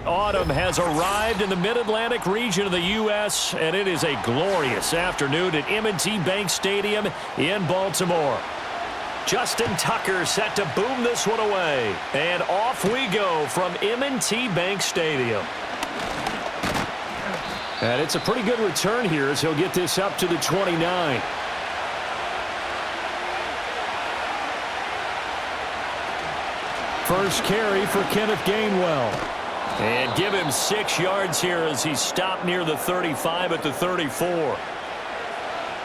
Autumn has arrived in the mid-Atlantic region of the U.S., and it is a glorious afternoon at M&T Bank Stadium in Baltimore. Justin Tucker set to boom this one away, and off we go from M&T Bank Stadium. And it's a pretty good return here as he'll get this up to the 29. First carry for Kenneth Gainwell. And give him 6 yards here as he stopped near the 35 at the 34.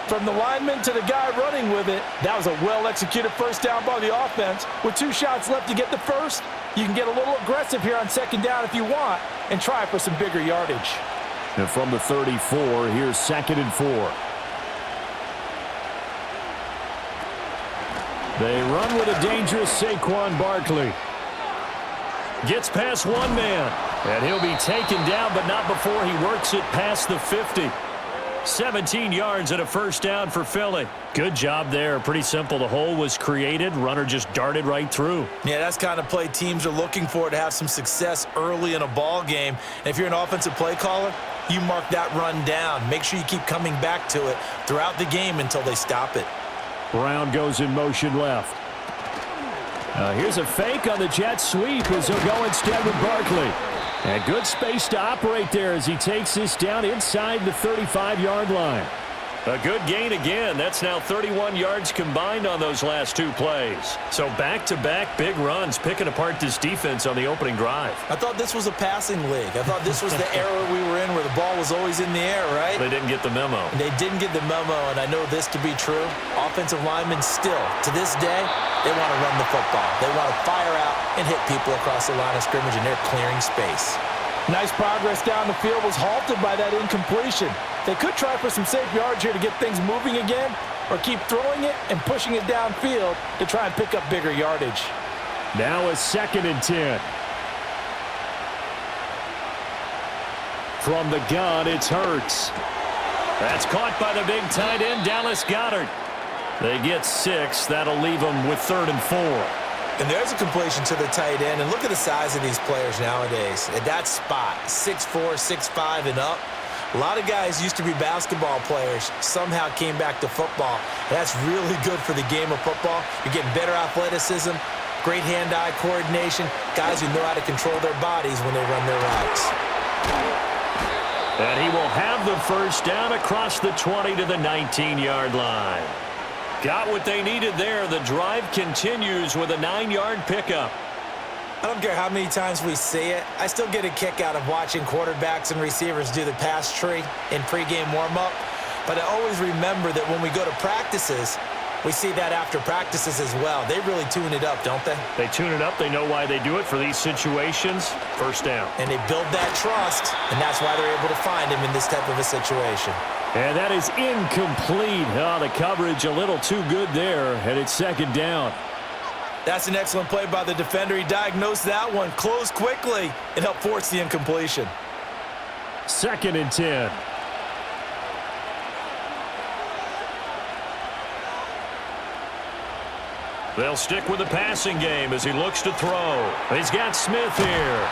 From the lineman to the guy running with it, that was a well-executed first down by the offense. With 2 shots left to get the first, you can get a little aggressive here on second down if you want and try for some bigger yardage. And from the 34, here's 2nd and 4. They run with a dangerous Saquon Barkley. Gets past one man, and he'll be taken down, but not before he works it past the 50. 17 yards and a first down for Philly. Good job there. Pretty simple. The hole was created. Runner just darted right through. Yeah, that's the kind of play teams are looking for to have some success early in a ball game. And if you're an offensive play caller, you mark that run down. Make sure you keep coming back to it throughout the game until they stop it. Brown goes in motion left. Here's a fake on the jet sweep as he'll go instead with Barkley. And good space to operate there as he takes this down inside the 35-yard line. A good gain again. That's now 31 yards combined on those last 2 plays. So back-to-back big runs, picking apart this defense on the opening drive. I thought this was a passing league. I thought this was the era we were in where the ball was always in the air, right? They didn't get the memo. They didn't get the memo, and I know this to be true. Offensive linemen still, to this day, they want to run the football. They want to fire out and hit people across the line of scrimmage, and they're clearing space. Nice progress down the field was halted by that incompletion. They could try for some safe yards here to get things moving again, or keep throwing it and pushing it downfield to try and pick up bigger yardage. Now a 2nd and 10. From the gun, it's Hurts. That's caught by the big tight end, Dallas Goedert. They get 6. That'll leave them with 3rd and 4. And there's a completion to the tight end. And look at the size of these players nowadays. At that spot, 6'4", 6'5", and up. A lot of guys used to be basketball players, somehow came back to football. And that's really good for the game of football. You're getting better athleticism, great hand-eye coordination, guys who know how to control their bodies when they run their routes. And he will have the first down across the 20 to the 19-yard line. Got what they needed there. The drive continues with a 9-yard pickup. I don't care how many times we see it. I still get a kick out of watching quarterbacks and receivers do the pass tree in pregame warm-up. But I always remember that when we go to practices, we see that after practices as well. They really tune it up, don't they? They tune it up. They know why they do it for these situations. First down. And they build that trust, and that's why they're able to find him in this type of a situation. And that is incomplete. Oh, the coverage a little too good there, and it's 2nd down. That's an excellent play by the defender. He diagnosed that one, closed quickly, and helped force the incompletion. 2nd and 10. They'll stick with the passing game as he looks to throw. He's got Smith here.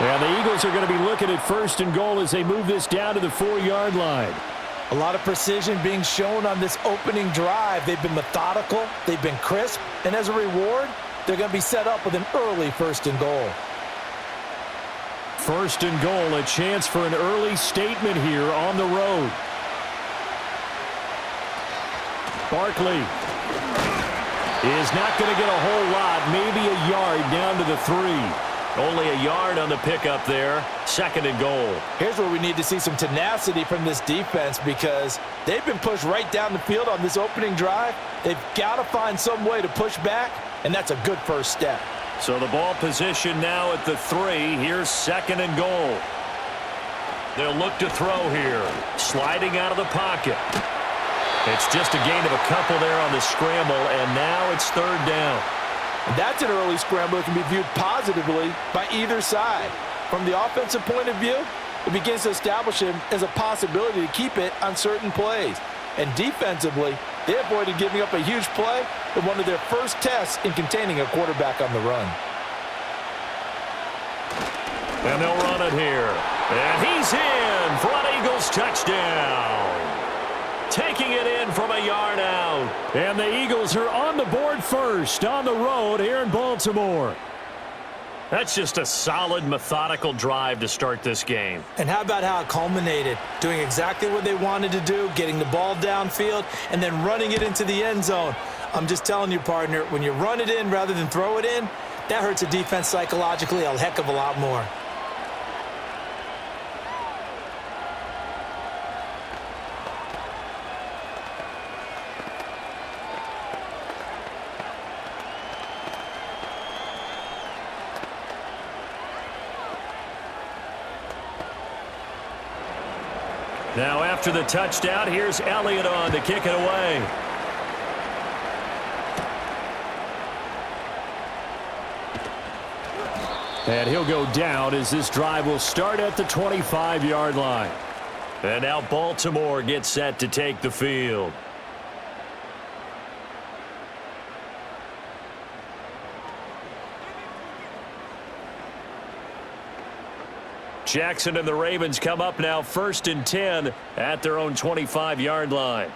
And the Eagles are going to be looking at 1st and goal as they move this down to the 4-yard line. A lot of precision being shown on this opening drive. They've been methodical. They've been crisp. And as a reward, they're going to be set up with an early 1st and goal. 1st and goal, a chance for an early statement here on the road. Barkley is not going to get a whole lot, maybe a yard down to the 3. Only a yard on the pickup there. 2nd and goal. Here's where we need to see some tenacity from this defense because they've been pushed right down the field on this opening drive. They've got to find some way to push back, and that's a good first step. So the ball position now at the 3. Here's 2nd and goal. They'll look to throw here. Sliding out of the pocket. It's just a gain of a couple there on the scramble, and now it's 3rd down. And that's an early scramble that can be viewed positively by either side. From the offensive point of view, it begins to establish him as a possibility to keep it on certain plays. And defensively, they avoided giving up a huge play in one of their first tests in containing a quarterback on the run. And they'll run run it here. And he's in for an Eagles touchdown. Taking it in from a yard out. And the Eagles are on the board first on the road here in Baltimore. That's just a solid, methodical drive to start this game. And how about how it culminated? Doing exactly what they wanted to do, getting the ball downfield, and then running it into the end zone. I'm just telling you, partner, when you run it in rather than throw it in, that hurts a defense psychologically a heck of a lot more. Now after the touchdown, here's Elliott on to kick it away. And he'll go down as this drive will start at the 25-yard line. And now Baltimore gets set to take the field. Jackson and the Ravens come up now 1st and 10 at their own 25-yard line.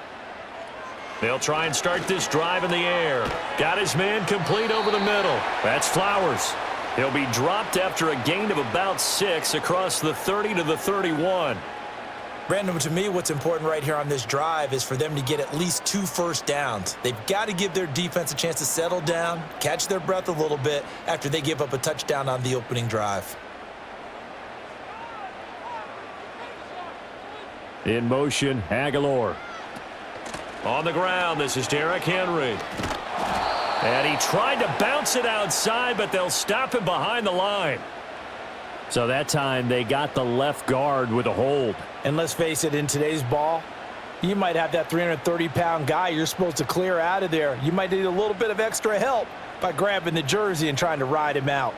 They'll try and start this drive in the air. Got his man complete over the middle. That's Flowers. He'll be dropped after a gain of about 6 across the 30 to the 31. Brandon, to me, what's important right here on this drive is for them to get at least 2 first downs. They've got to give their defense a chance to settle down, catch their breath a little bit after they give up a touchdown on the opening drive. In motion, Aguilar. On the ground, this is Derrick Henry. And he tried to bounce it outside, but they'll stop him behind the line. So that time they got the left guard with a hold. And let's face it, in today's ball, you might have that 330-pound guy you're supposed to clear out of there. You might need a little bit of extra help by grabbing the jersey and trying to ride him out.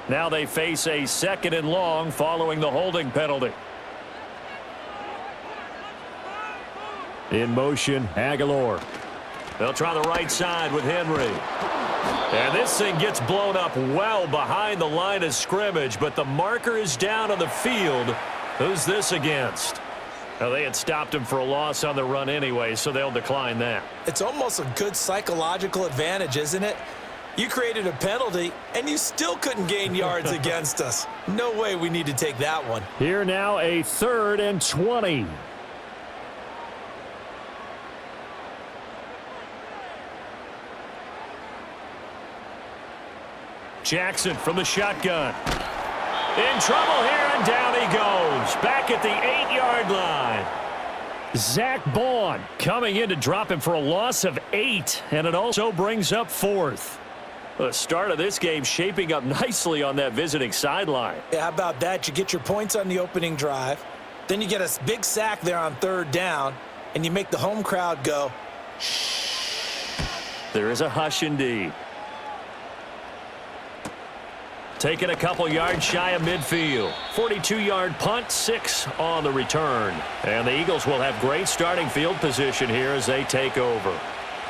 Now they face a 2nd and long following the holding penalty. In motion, Aguilar. They'll try the right side with Henry. And this thing gets blown up well behind the line of scrimmage, but the marker is down on the field. Who's this against? Well, they had stopped him for a loss on the run anyway, so they'll decline that. It's almost a good psychological advantage, isn't it? You created a penalty, and you still couldn't gain yards against us. No way we need to take that one. Here now a 3rd and 20. Jackson from the shotgun. In trouble here, and down he goes. Back at the 8-yard line. Zach Bond coming in to drop him for a loss of 8, and it also brings up 4th. The start of this game shaping up nicely on that visiting sideline. Yeah, how about that? You get your points on the opening drive, then you get a big sack there on 3rd down, and you make the home crowd go, shh. There is a hush indeed. Taking a couple yards shy of midfield. 42-yard punt, 6 on the return. And the Eagles will have great starting field position here as they take over.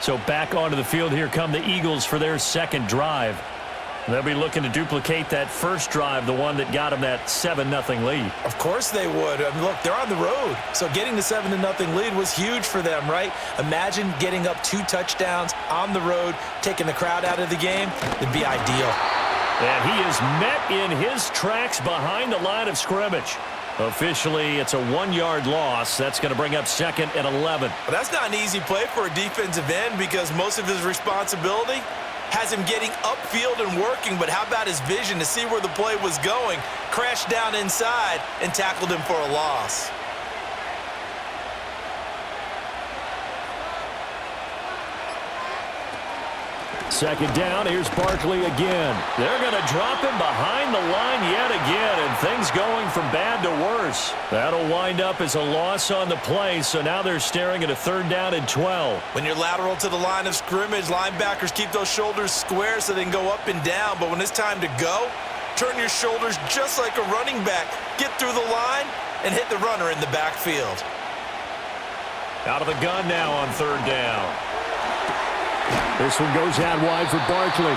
So back onto the field here come the Eagles for their 2nd drive. They'll be looking to duplicate that first drive, the one that got them that 7-0 lead. Of course they would. I mean, look, they're on the road. So getting the 7-0 lead was huge for them, right? Imagine getting up 2 touchdowns on the road, taking the crowd out of the game. It'd be ideal. And he is met in his tracks behind the line of scrimmage. Officially, it's a 1-yard loss. That's going to bring up 2nd and 11. But that's not an easy play for a defensive end because most of his responsibility has him getting upfield and working. But how about his vision to see where the play was going? Crashed down inside and tackled him for a loss. Second down, here's Barkley again. They're going to drop him behind the line yet again, and things going from bad to worse. That'll wind up as a loss on the play, so now they're staring at a 3rd down and 12. When you're lateral to the line of scrimmage, linebackers keep those shoulders square so they can go up and down, but when it's time to go, turn your shoulders just like a running back. Get through the line and hit the runner in the backfield. Out of the gun now on 3rd down. This one goes out wide for Barkley.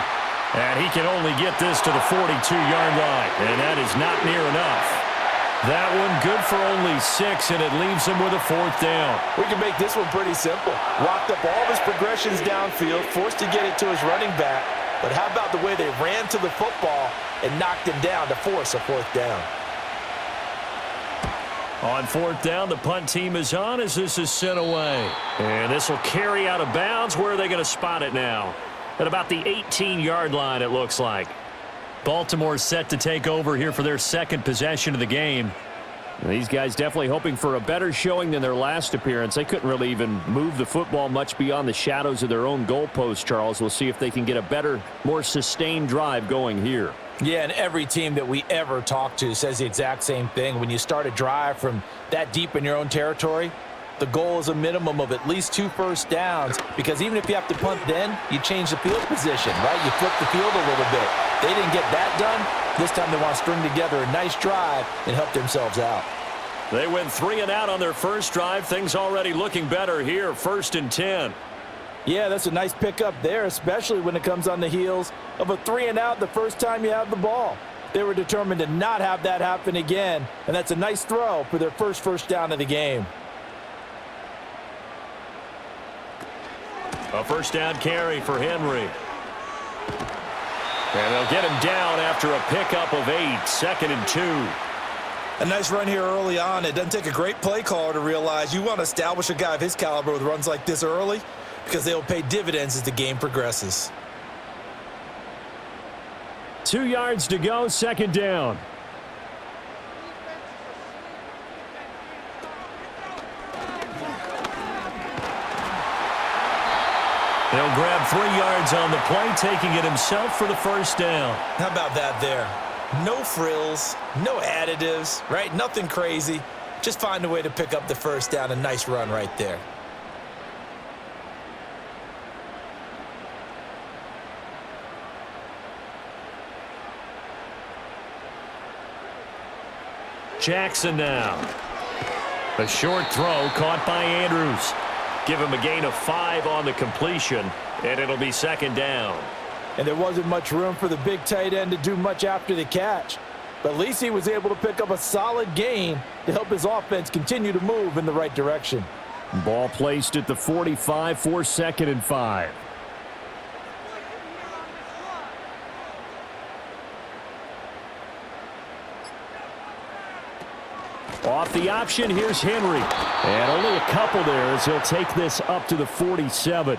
And he can only get this to the 42-yard line, and that is not near enough. That one good for only 6, and it leaves him with a 4th down. We can make this one pretty simple. Locked up all of his progressions downfield, forced to get it to his running back. But how about the way they ran to the football and knocked him down to force a 4th down? On 4th down, the punt team is on as this is sent away. And this will carry out of bounds. Where are they going to spot it now? At about the 18-yard line, it looks like. Baltimore set to take over here for their second possession of the game. These guys definitely hoping for a better showing than their last appearance. They couldn't really even move the football much beyond the shadows of their own goalpost, Charles. We'll see if they can get a better, more sustained drive going here. Yeah, and every team that we ever talk to says the exact same thing. When you start a drive from that deep in your own territory, the goal is a minimum of at least 2 first downs, because even if you have to punt then, you change the field position, right? You flip the field a little bit. They didn't get that done. This time they want to string together a nice drive and help themselves out. They went 3 and out on their first drive. Things already looking better here, 1st and 10. Yeah, that's a nice pickup there, especially when it comes on the heels of a 3 and out the first time you have the ball. They were determined to not have that happen again, and that's a nice throw for their first down of the game. A 1st down carry for Henry. And they'll get him down after a pickup of 8, 2nd and 2. A nice run here early on. It doesn't take a great play caller to realize you want to establish a guy of his caliber with runs like this early, because they will pay dividends as the game progresses. 2 yards to go, 2nd down. He'll grab 3 yards on the play, taking it himself for the 1st down. How about that there? No frills, no additives, right? Nothing crazy. Just find a way to pick up the 1st down. A nice run right there. Jackson now. A short throw caught by Andrews. Give him a gain of 5 on the completion, and it'll be 2nd down. And there wasn't much room for the big tight end to do much after the catch. But at least he was able to pick up a solid gain to help his offense continue to move in the right direction. Ball placed at the 45 for 2nd and 5. Off the option, here's Henry. And only a couple there as he'll take this up to the 47.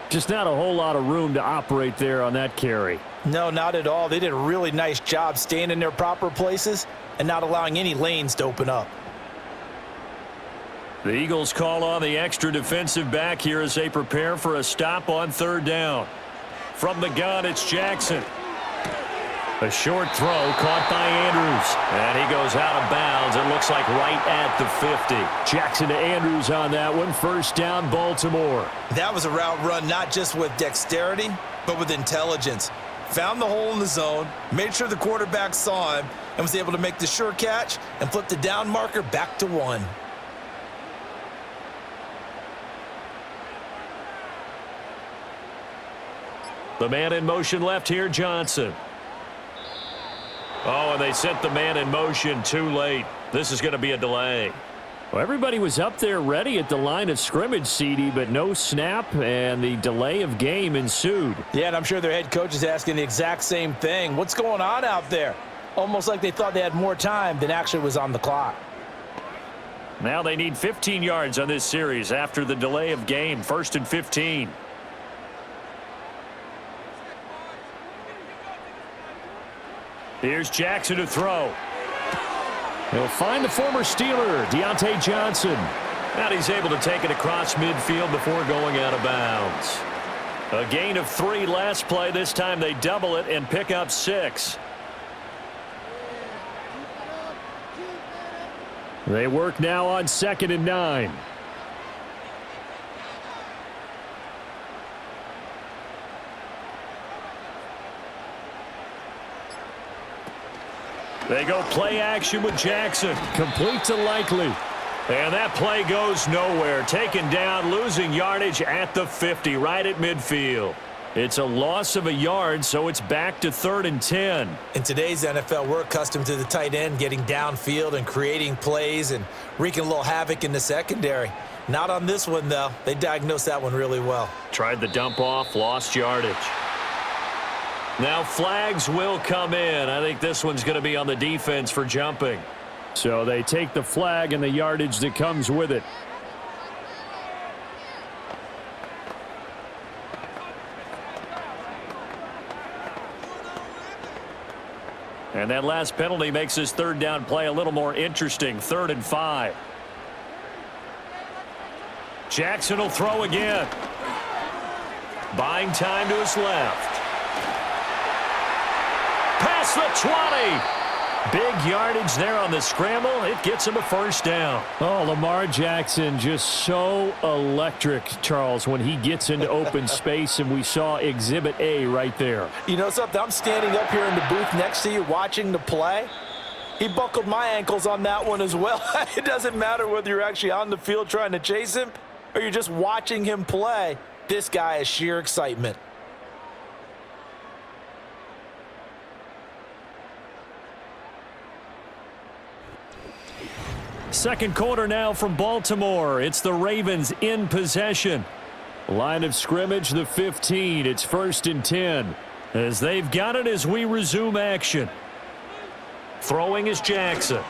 Just not a whole lot of room to operate there on that carry. No, not at all. They did a really nice job staying in their proper places and not allowing any lanes to open up. The Eagles call on the extra defensive back here as they prepare for a stop on 3rd down. From the gun, it's Jackson. A short throw caught by Andrews. And he goes out of bounds. It looks like right at the 50. Jackson to Andrews on that one. 1st down, Baltimore. That was a route run not just with dexterity, but with intelligence. Found the hole in the zone, made sure the quarterback saw him, and was able to make the sure catch and flip the down marker back to 1. The man in motion left here, Johnson. Oh, and they sent the man in motion too late. This is going to be a delay. Well, everybody was up there ready at the line of scrimmage, CD, but no snap, and the delay of game ensued. Yeah, and I'm sure their head coach is asking the exact same thing. What's going on out there? Almost like they thought they had more time than actually was on the clock. Now they need 15 yards on this series after the delay of game. 1st and 15. Here's Jackson to throw. He'll find the former Steeler, Deontay Johnson. And he's able to take it across midfield before going out of bounds. A gain of 3 last play. This time they double it and pick up 6. They work now on 2nd and 9. They go play action with Jackson. Complete to Likely. And that play goes nowhere. Taken down, losing yardage at the 50, right at midfield. It's a loss of a yard, so it's back to 3rd and 10. In today's NFL, we're accustomed to the tight end getting downfield and creating plays and wreaking a little havoc in the secondary. Not on this one, though. They diagnosed that one really well. Tried the dump off, lost yardage. Now flags will come in. I think this one's going to be on the defense for jumping. So they take the flag and the yardage that comes with it. And that last penalty makes his 3rd down play a little more interesting. 3rd and 5. Jackson will throw again. Buying time to his left. Past the 20. Big yardage there on the scramble. It gets him a 1st down. Oh, Lamar Jackson just so electric, Charles, when he gets into open space, and we saw Exhibit A right there. You know something? I'm standing up here in the booth next to you watching the play. He buckled my ankles on that one as well. It doesn't matter whether you're actually on the field trying to chase him or you're just watching him play. This guy is sheer excitement. Second quarter now from Baltimore. It's the Ravens in possession. Line of scrimmage, the 15. It's 1st and 10. As they've got it as we resume action. Throwing is Jackson.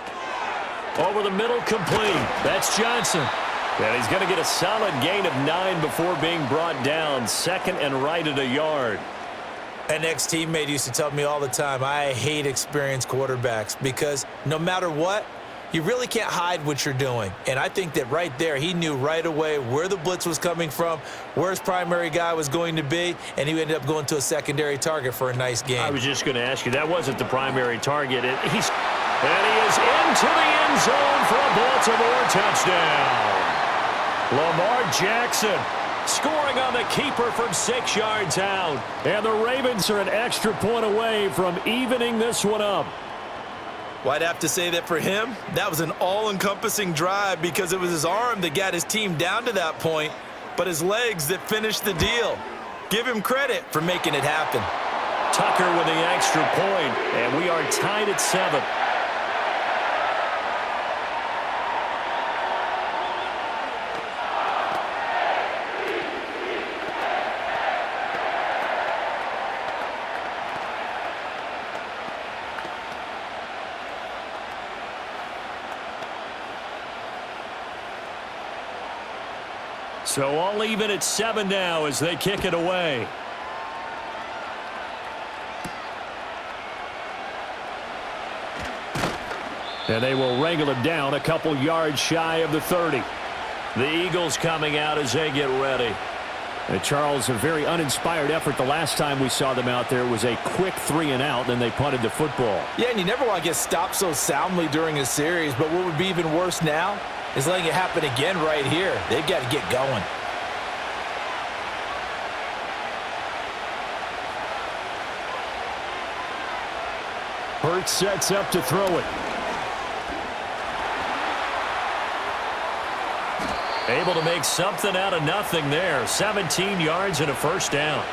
Over the middle, complete. That's Johnson. And he's going to get a solid gain of 9 before being brought down. 2nd and right at a yard. An ex-teammate used to tell me all the time, I hate experienced quarterbacks because no matter what, you really can't hide what you're doing. And I think that right there, he knew right away where the blitz was coming from, where his primary guy was going to be, and he ended up going to a secondary target for a nice game. I was just going to ask you, that wasn't the primary target. And he is into the end zone for a Baltimore touchdown. Lamar Jackson scoring on the keeper from 6 yards out. And the Ravens are an extra point away from evening this one up. Well, I'd have to say that for him, that was an all-encompassing drive because it was his arm that got his team down to that point, but his legs that finished the deal. Give him credit for making it happen. Tucker with the extra point, and we are tied at 7. So all even at 7 now as they kick it away. And they will wrangle him down a couple yards shy of the 30. The Eagles coming out as they get ready. Charles, a very uninspired effort. The last time we saw them out there was a quick 3 and out, then they punted the football. Yeah, and you never want to get stopped so soundly during a series, but what would be even worse now is letting it happen again right here. They've got to get going. Hurts sets up to throw it. Able to make something out of nothing there. 17 yards and a 1st down.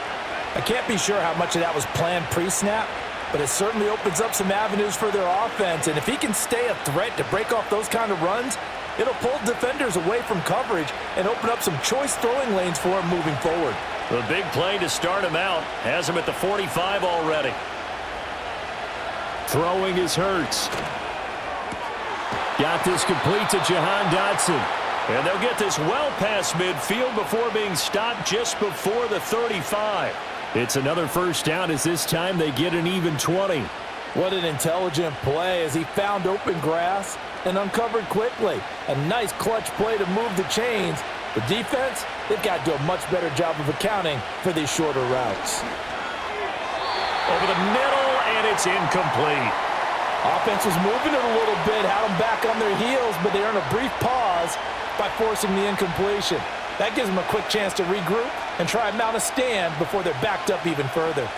I can't be sure how much of that was planned pre-snap, but it certainly opens up some avenues for their offense. And if he can stay a threat to break off those kind of runs, it'll pull defenders away from coverage and open up some choice throwing lanes for him moving forward. The big play to start him out has him at the 45 already. Throwing is Hurts. Got this complete to Jahan Dotson. And they'll get this well past midfield before being stopped just before the 35. It's another 1st down as this time they get an even 20. What an intelligent play as he found open grass and uncovered quickly. A nice clutch play to move the chains. The defense, they've got to do a much better job of accounting for these shorter routes. Over the middle, and it's incomplete. Offense was moving it a little bit, had them back on their heels, but they earned a brief pause by forcing the incompletion. That gives them a quick chance to regroup and try and mount a stand before they're backed up even further.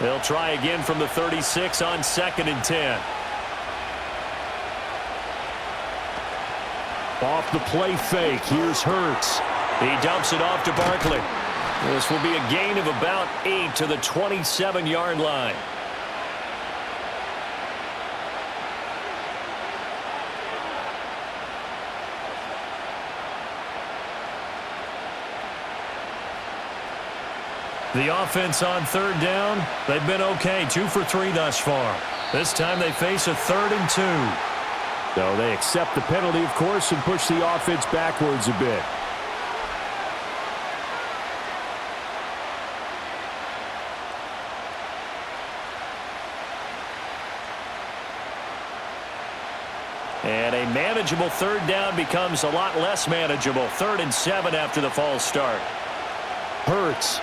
They'll try again from the 36 on 2nd and 10. Off the play fake, here's Hurts. He dumps it off to Barkley. This will be a gain of about 8 to the 27-yard line. The offense on third down, they've been okay, 2 for 3 thus far. This time they face a 3rd and 2. So they accept the penalty, of course, and push the offense backwards a bit. And a manageable 3rd down becomes a lot less manageable. 3rd and 7 after the false start. Hurts.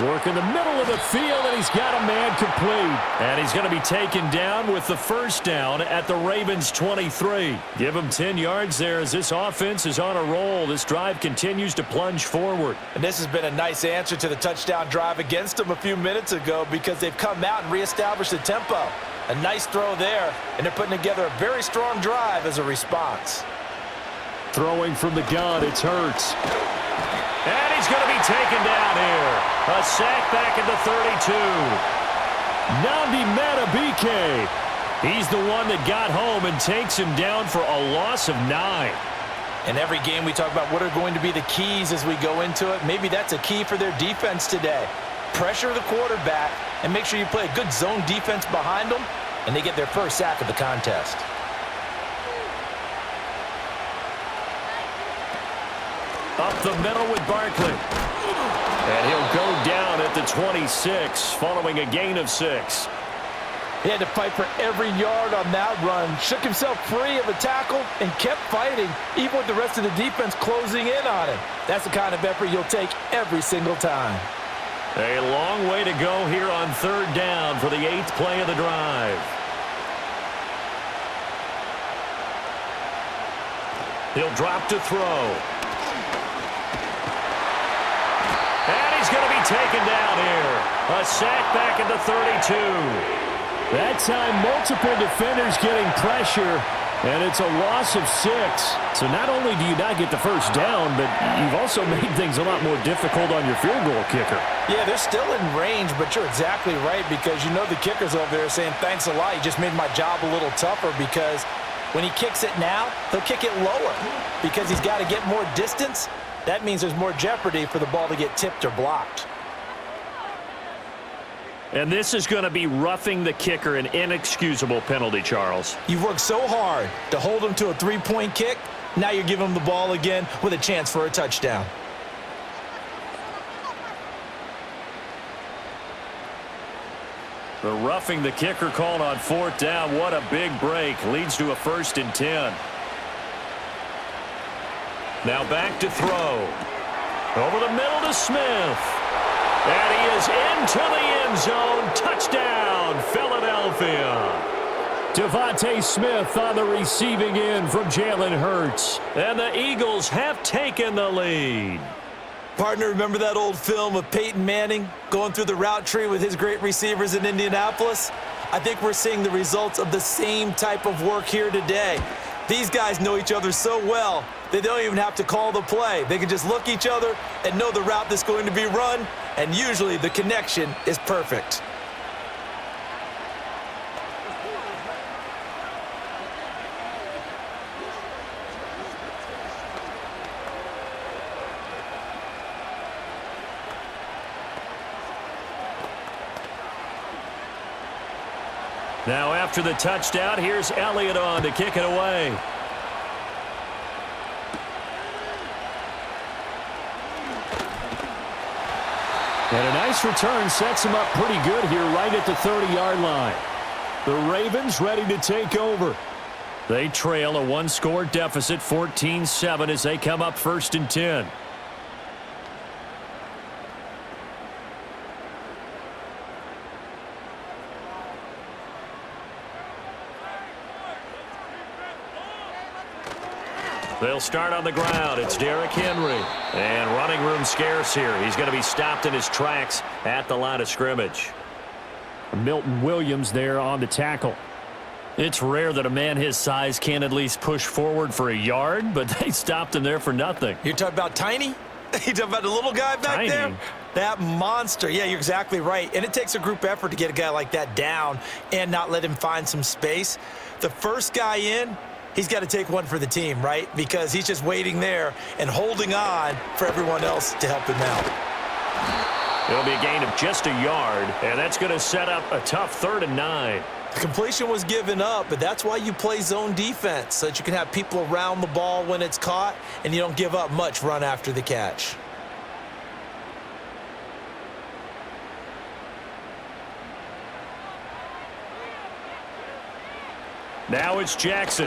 Work in the middle of the field, and he's got a man complete. And he's going to be taken down with the 1st down at the Ravens' 23. Give him 10 yards there as this offense is on a roll. This drive continues to plunge forward. And this has been a nice answer to the touchdown drive against them a few minutes ago because they've come out and reestablished the tempo. A nice throw there, and they're putting together a very strong drive as a response. Throwing from the gun, it's Hurts. And he's going to be taken down here. A sack back at the 32. Nnamdi Madubuike. He's the one that got home and takes him down for a loss of 9. In every game we talk about what are going to be the keys as we go into it. Maybe that's a key for their defense today. Pressure the quarterback and make sure you play a good zone defense behind them, and they get their first sack of the contest. Up the middle with Barkley. And he'll go down at the 26 following a gain of 6. He had to fight for every yard on that run. Shook himself free of a tackle and kept fighting, even with the rest of the defense closing in on him. That's the kind of effort you'll take every single time. A long way to go here on 3rd down for the 8th play of the drive. He'll drop to throw. And he's going to be taken down here. A sack back at the 32. That time, multiple defenders getting pressure, and it's a loss of 6. So not only do you not get the 1st down, but you've also made things a lot more difficult on your field goal kicker. Yeah, they're still in range, but you're exactly right because you know the kicker's over there saying, thanks a lot, you just made my job a little tougher because when he kicks it now, he'll kick it lower because he's got to get more distance. That means there's more jeopardy for the ball to get tipped or blocked. And this is going to be roughing the kicker, an inexcusable penalty, Charles. You've worked so hard to hold him to a 3-point kick. Now you're giving him the ball again with a chance for a touchdown. The roughing the kicker called on 4th down. What a big break. Leads to a 1st and 10. Now back to throw. Over the middle to Smith. And he is into the end zone. Touchdown, Philadelphia. Devontae Smith on the receiving end from Jalen Hurts. And the Eagles have taken the lead. Partner, remember that old film of Peyton Manning going through the route tree with his great receivers in Indianapolis? I think we're seeing the results of the same type of work here today. These guys know each other so well, they don't even have to call the play. They can just look each other and know the route that's going to be run, and usually the connection is perfect. Now after the touchdown, here's Elliott on to kick it away. And a nice return sets him up pretty good here right at the 30-yard line. The Ravens ready to take over. They trail a 1-score deficit, 14-7 as they come up 1st and 10. They'll start on the ground. It's Derrick Henry. And running room scarce here. He's going to be stopped in his tracks at the line of scrimmage. Milton Williams there on the tackle. It's rare that a man his size can't at least push forward for a yard, but they stopped him there for nothing. You're talking about tiny? You talking about the little guy back there? That monster. Yeah, you're exactly right. And it takes a group effort to get a guy like that down and not let him find some space. The first guy in, he's got to take one for the team, right? Because he's just waiting there and holding on for everyone else to help him out. It'll be a gain of just a yard, and that's going to set up a tough 3rd and 9. The completion was given up, but that's why you play zone defense, so that you can have people around the ball when it's caught, and you don't give up much run after the catch. Now it's Jackson.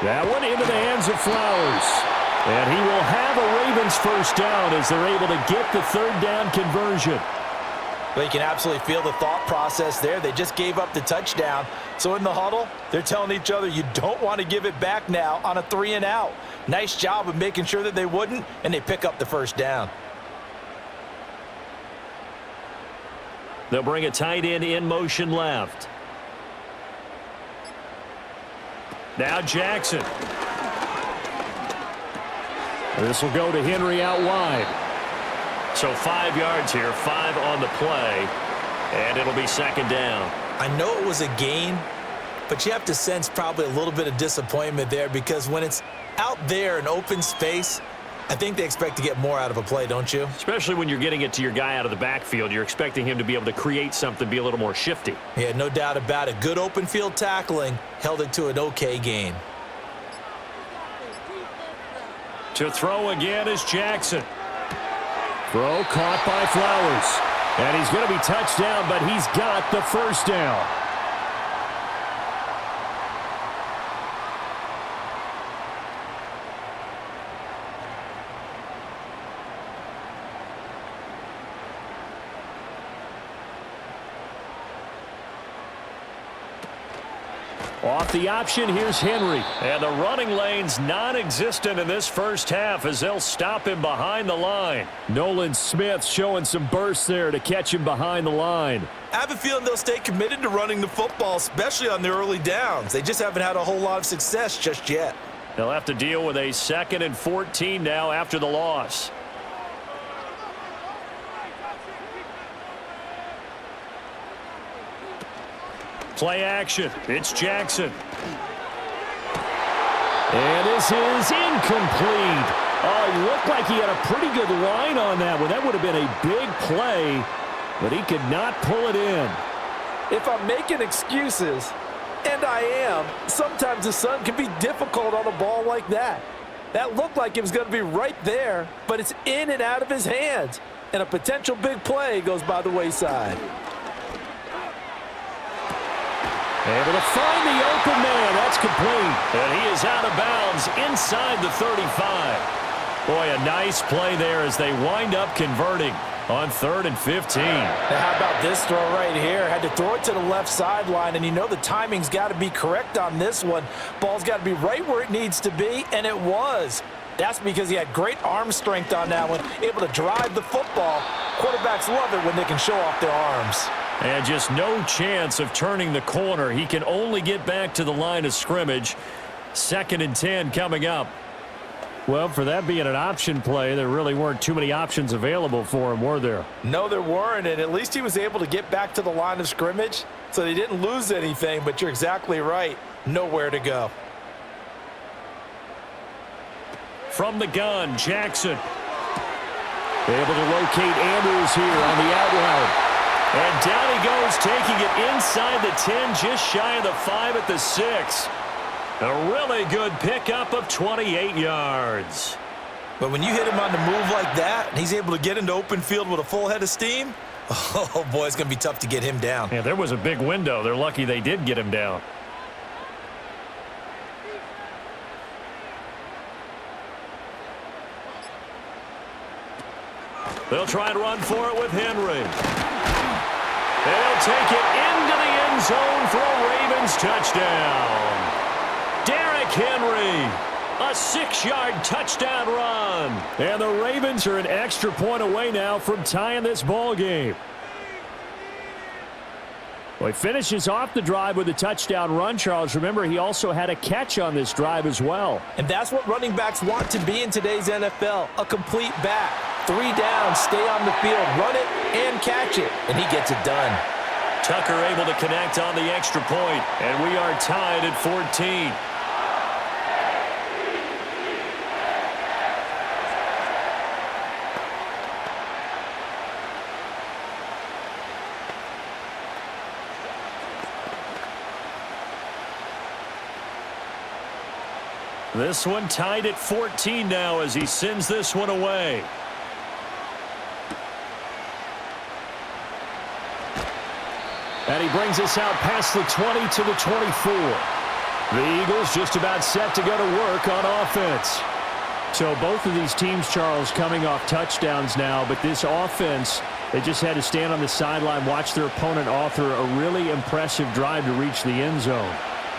That one into the hands of Flowers. And he will have a Ravens first down as they're able to get the 3rd down conversion. Well, you can absolutely feel the thought process there. They just gave up the touchdown. So in the huddle, they're telling each other, you don't want to give it back now on a 3 and out. Nice job of making sure that they wouldn't, and they pick up the first down. They'll bring a tight end in motion left. Now Jackson. This will go to Henry out wide. So 5 yards here, 5 on the play, and it'll be 2nd down. I know it was a gain, but you have to sense probably a little bit of disappointment there because when it's out there in open space, I think they expect to get more out of a play, don't you? Especially when you're getting it to your guy out of the backfield. You're expecting him to be able to create something, be a little more shifty. Yeah, no doubt about it. Good open field tackling held it to an okay gain. To throw again is Jackson. Throw caught by Flowers. And he's going to be touched down, but he's got the first down. Off the option, here's Henry. And the running lane's non-existent in this first half as they'll stop him behind the line. Nolan Smith showing some burst there to catch him behind the line. I have a feeling they'll stay committed to running the football, especially on their early downs. They just haven't had a whole lot of success just yet. They'll have to deal with a 2nd and 14 now after the loss. Play action. It's Jackson. And this is incomplete. Oh, he looked like he had a pretty good line on that one. That would have been a big play, but he could not pull it in. If I'm making excuses, and I am, sometimes the sun can be difficult on a ball like that. That looked like it was going to be right there, but it's in and out of his hands. And a potential big play goes by the wayside. Able to find the open man. That's complete. And he is out of bounds inside the 35. Boy, a nice play there as they wind up converting on 3rd and 15. Now, how about this throw right here? Had to throw it to the left sideline, and you know the timing's got to be correct on this one. Ball's got to be right where it needs to be, and it was. That's because he had great arm strength on that one, able to drive the football. Quarterbacks love it when they can show off their arms. And just no chance of turning the corner. He can only get back to the line of scrimmage. 2nd and 10 coming up. Well, for that being an option play, there really weren't too many options available for him, were there? No, there weren't, and at least he was able to get back to the line of scrimmage, so they didn't lose anything, but you're exactly right. Nowhere to go. From the gun, Jackson. Able to locate Andrews here on the out route. And down he goes, taking it inside the 10, just shy of the 5 at the 6. A really good pickup of 28 yards. But when you hit him on the move like that, and he's able to get into open field with a full head of steam, oh, boy, it's going to be tough to get him down. Yeah, there was a big window. They're lucky they did get him down. They'll try and run for it with Henry. They'll take it into the end zone for a Ravens touchdown. Derrick Henry, a 6-yard touchdown run. And the Ravens are an extra point away now from tying this ball game. Well, he finishes off the drive with a touchdown run, Charles. Remember, he also had a catch on this drive as well. And that's what running backs want to be in today's NFL, a complete back. 3 down, stay on the field, run it, and catch it. And he gets it done. Tucker able to connect on the extra point, and we are tied at 14. This one tied at 14 now as he sends this one away. And he brings us out past the 20 to the 24. The Eagles just about set to go to work on offense. So both of these teams, Charles, coming off touchdowns now, but this offense, they just had to stand on the sideline, watch their opponent author a really impressive drive to reach the end zone.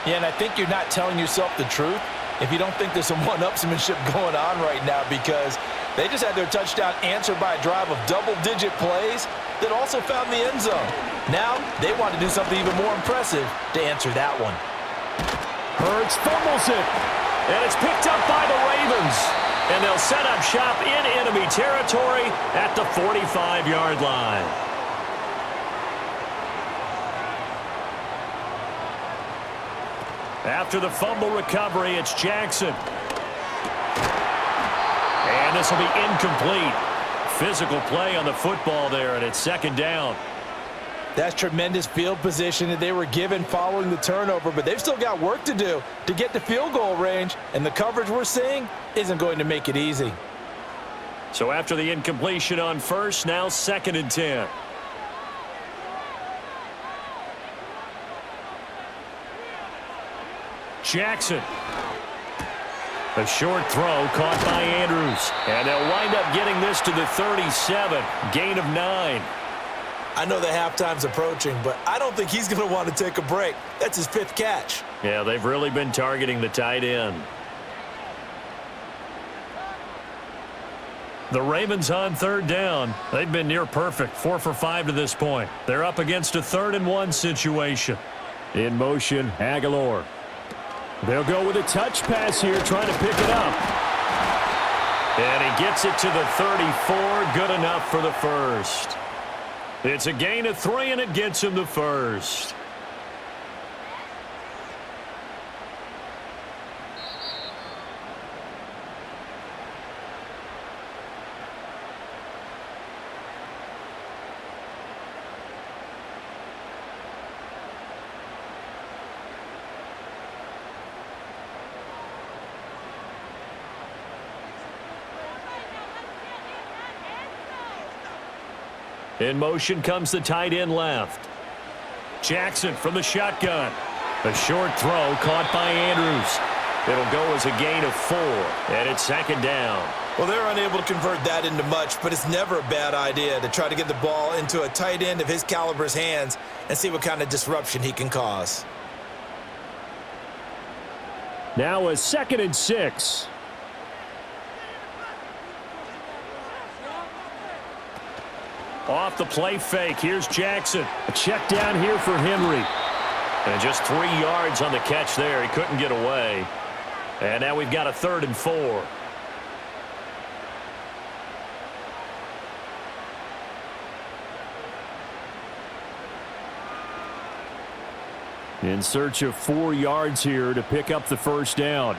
Yeah, and I think you're not telling yourself the truth if you don't think there's some one-upsmanship going on right now, because they just had their touchdown answered by a drive of double-digit plays that also found the end zone. Now they want to do something even more impressive to answer that one. Hurts fumbles it, and it's picked up by the Ravens. And they'll set up shop in enemy territory at the 45-yard line. After the fumble recovery, it's Jackson. And this will be incomplete. Physical play on the football there, and it's second down. That's tremendous field position that they were given following the turnover, but they've still got work to do to get to field goal range, and the coverage we're seeing isn't going to make it easy. So after the incompletion on first, now 2nd and 10. Jackson. A short throw caught by Andrews. And they'll wind up getting this to the 37. Gain of 9. I know the halftime's approaching, but I don't think he's going to want to take a break. That's his 5th catch. Yeah, they've really been targeting the tight end. The Ravens on 3rd down. They've been near perfect, 4 for 5 to this point. They're up against a 3rd and 1 situation. In motion, Aguilar. They'll go with a touch pass here, trying to pick it up. And he gets it to the 34. Good enough for the first. It's a gain of 3, and it gets him the first. In motion comes the tight end left. Jackson from the shotgun. A short throw caught by Andrews. It'll go as a gain of 4, and it's 2nd down. Well, they're unable to convert that into much, but it's never a bad idea to try to get the ball into a tight end of his caliber's hands and see what kind of disruption he can cause. Now a 2nd and 6. Off the play fake, here's Jackson. A check down here for Henry. And just 3 yards on the catch there. He couldn't get away. And now we've got a 3rd and 4. In search of 4 yards here to pick up the first down.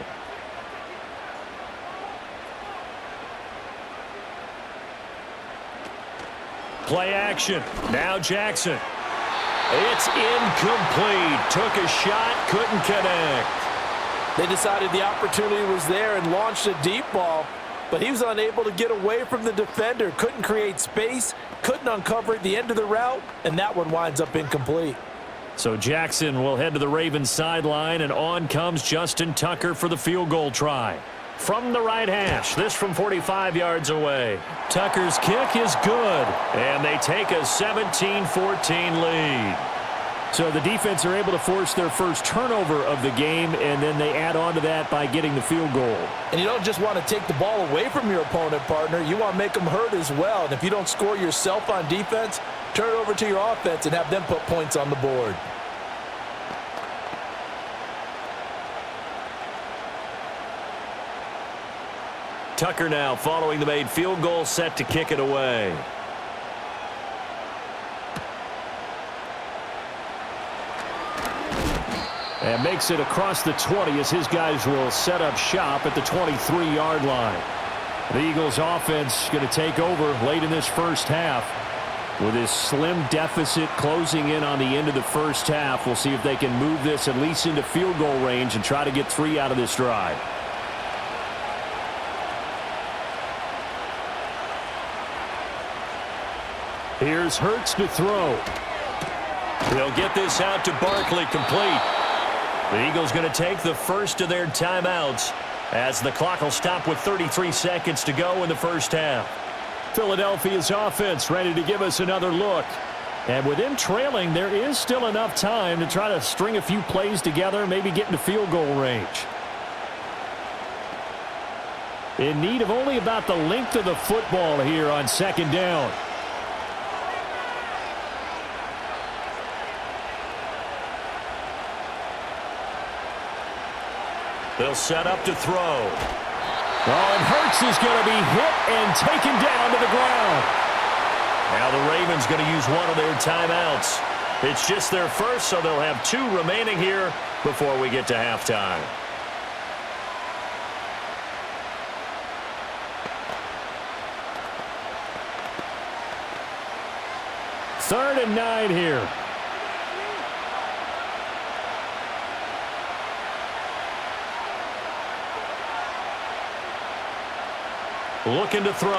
Play action. Now Jackson. It's incomplete. Took a shot, couldn't connect. They decided the opportunity was there and launched a deep ball, but he was unable to get away from the defender. Couldn't create space, couldn't uncover at the end of the route, and that one winds up incomplete. So Jackson will head to the Ravens sideline, and on comes Justin Tucker for the field goal try. From the right hash, this from 45 yards away. Tucker's kick is good, and they take a 17-14 lead. So the defense are able to force their first turnover of the game, and then they add on to that by getting the field goal. And you don't just want to take the ball away from your opponent, partner. You want to make them hurt as well. And if you don't score yourself on defense, Turn it over to your offense and have them put points on the board. Tucker now following the made field goal, set to kick it away. And makes it across the 20 as his guys will set up shop at the 23-yard line. The Eagles offense going to take over late in this first half. With this slim deficit closing in on the end of the first half, we'll see if they can move this at least into field goal range and try to get 3 out of this drive. Here's Hurts to throw. He'll get this out to Barkley, complete. The Eagles going to take the first of their timeouts as the clock will stop with 33 seconds to go in the first half. Philadelphia's offense ready to give us another look. And with them trailing, there is still enough time to try to string a few plays together, maybe get into field goal range. In need of only about the length of the football here on second down. They'll set up to throw. Oh, and Hurts is going to be hit and taken down to the ground. Now the Ravens going to use one of their timeouts. It's just their first, so they'll have 2 remaining here before we get to halftime. Third and 9 here. Looking to throw.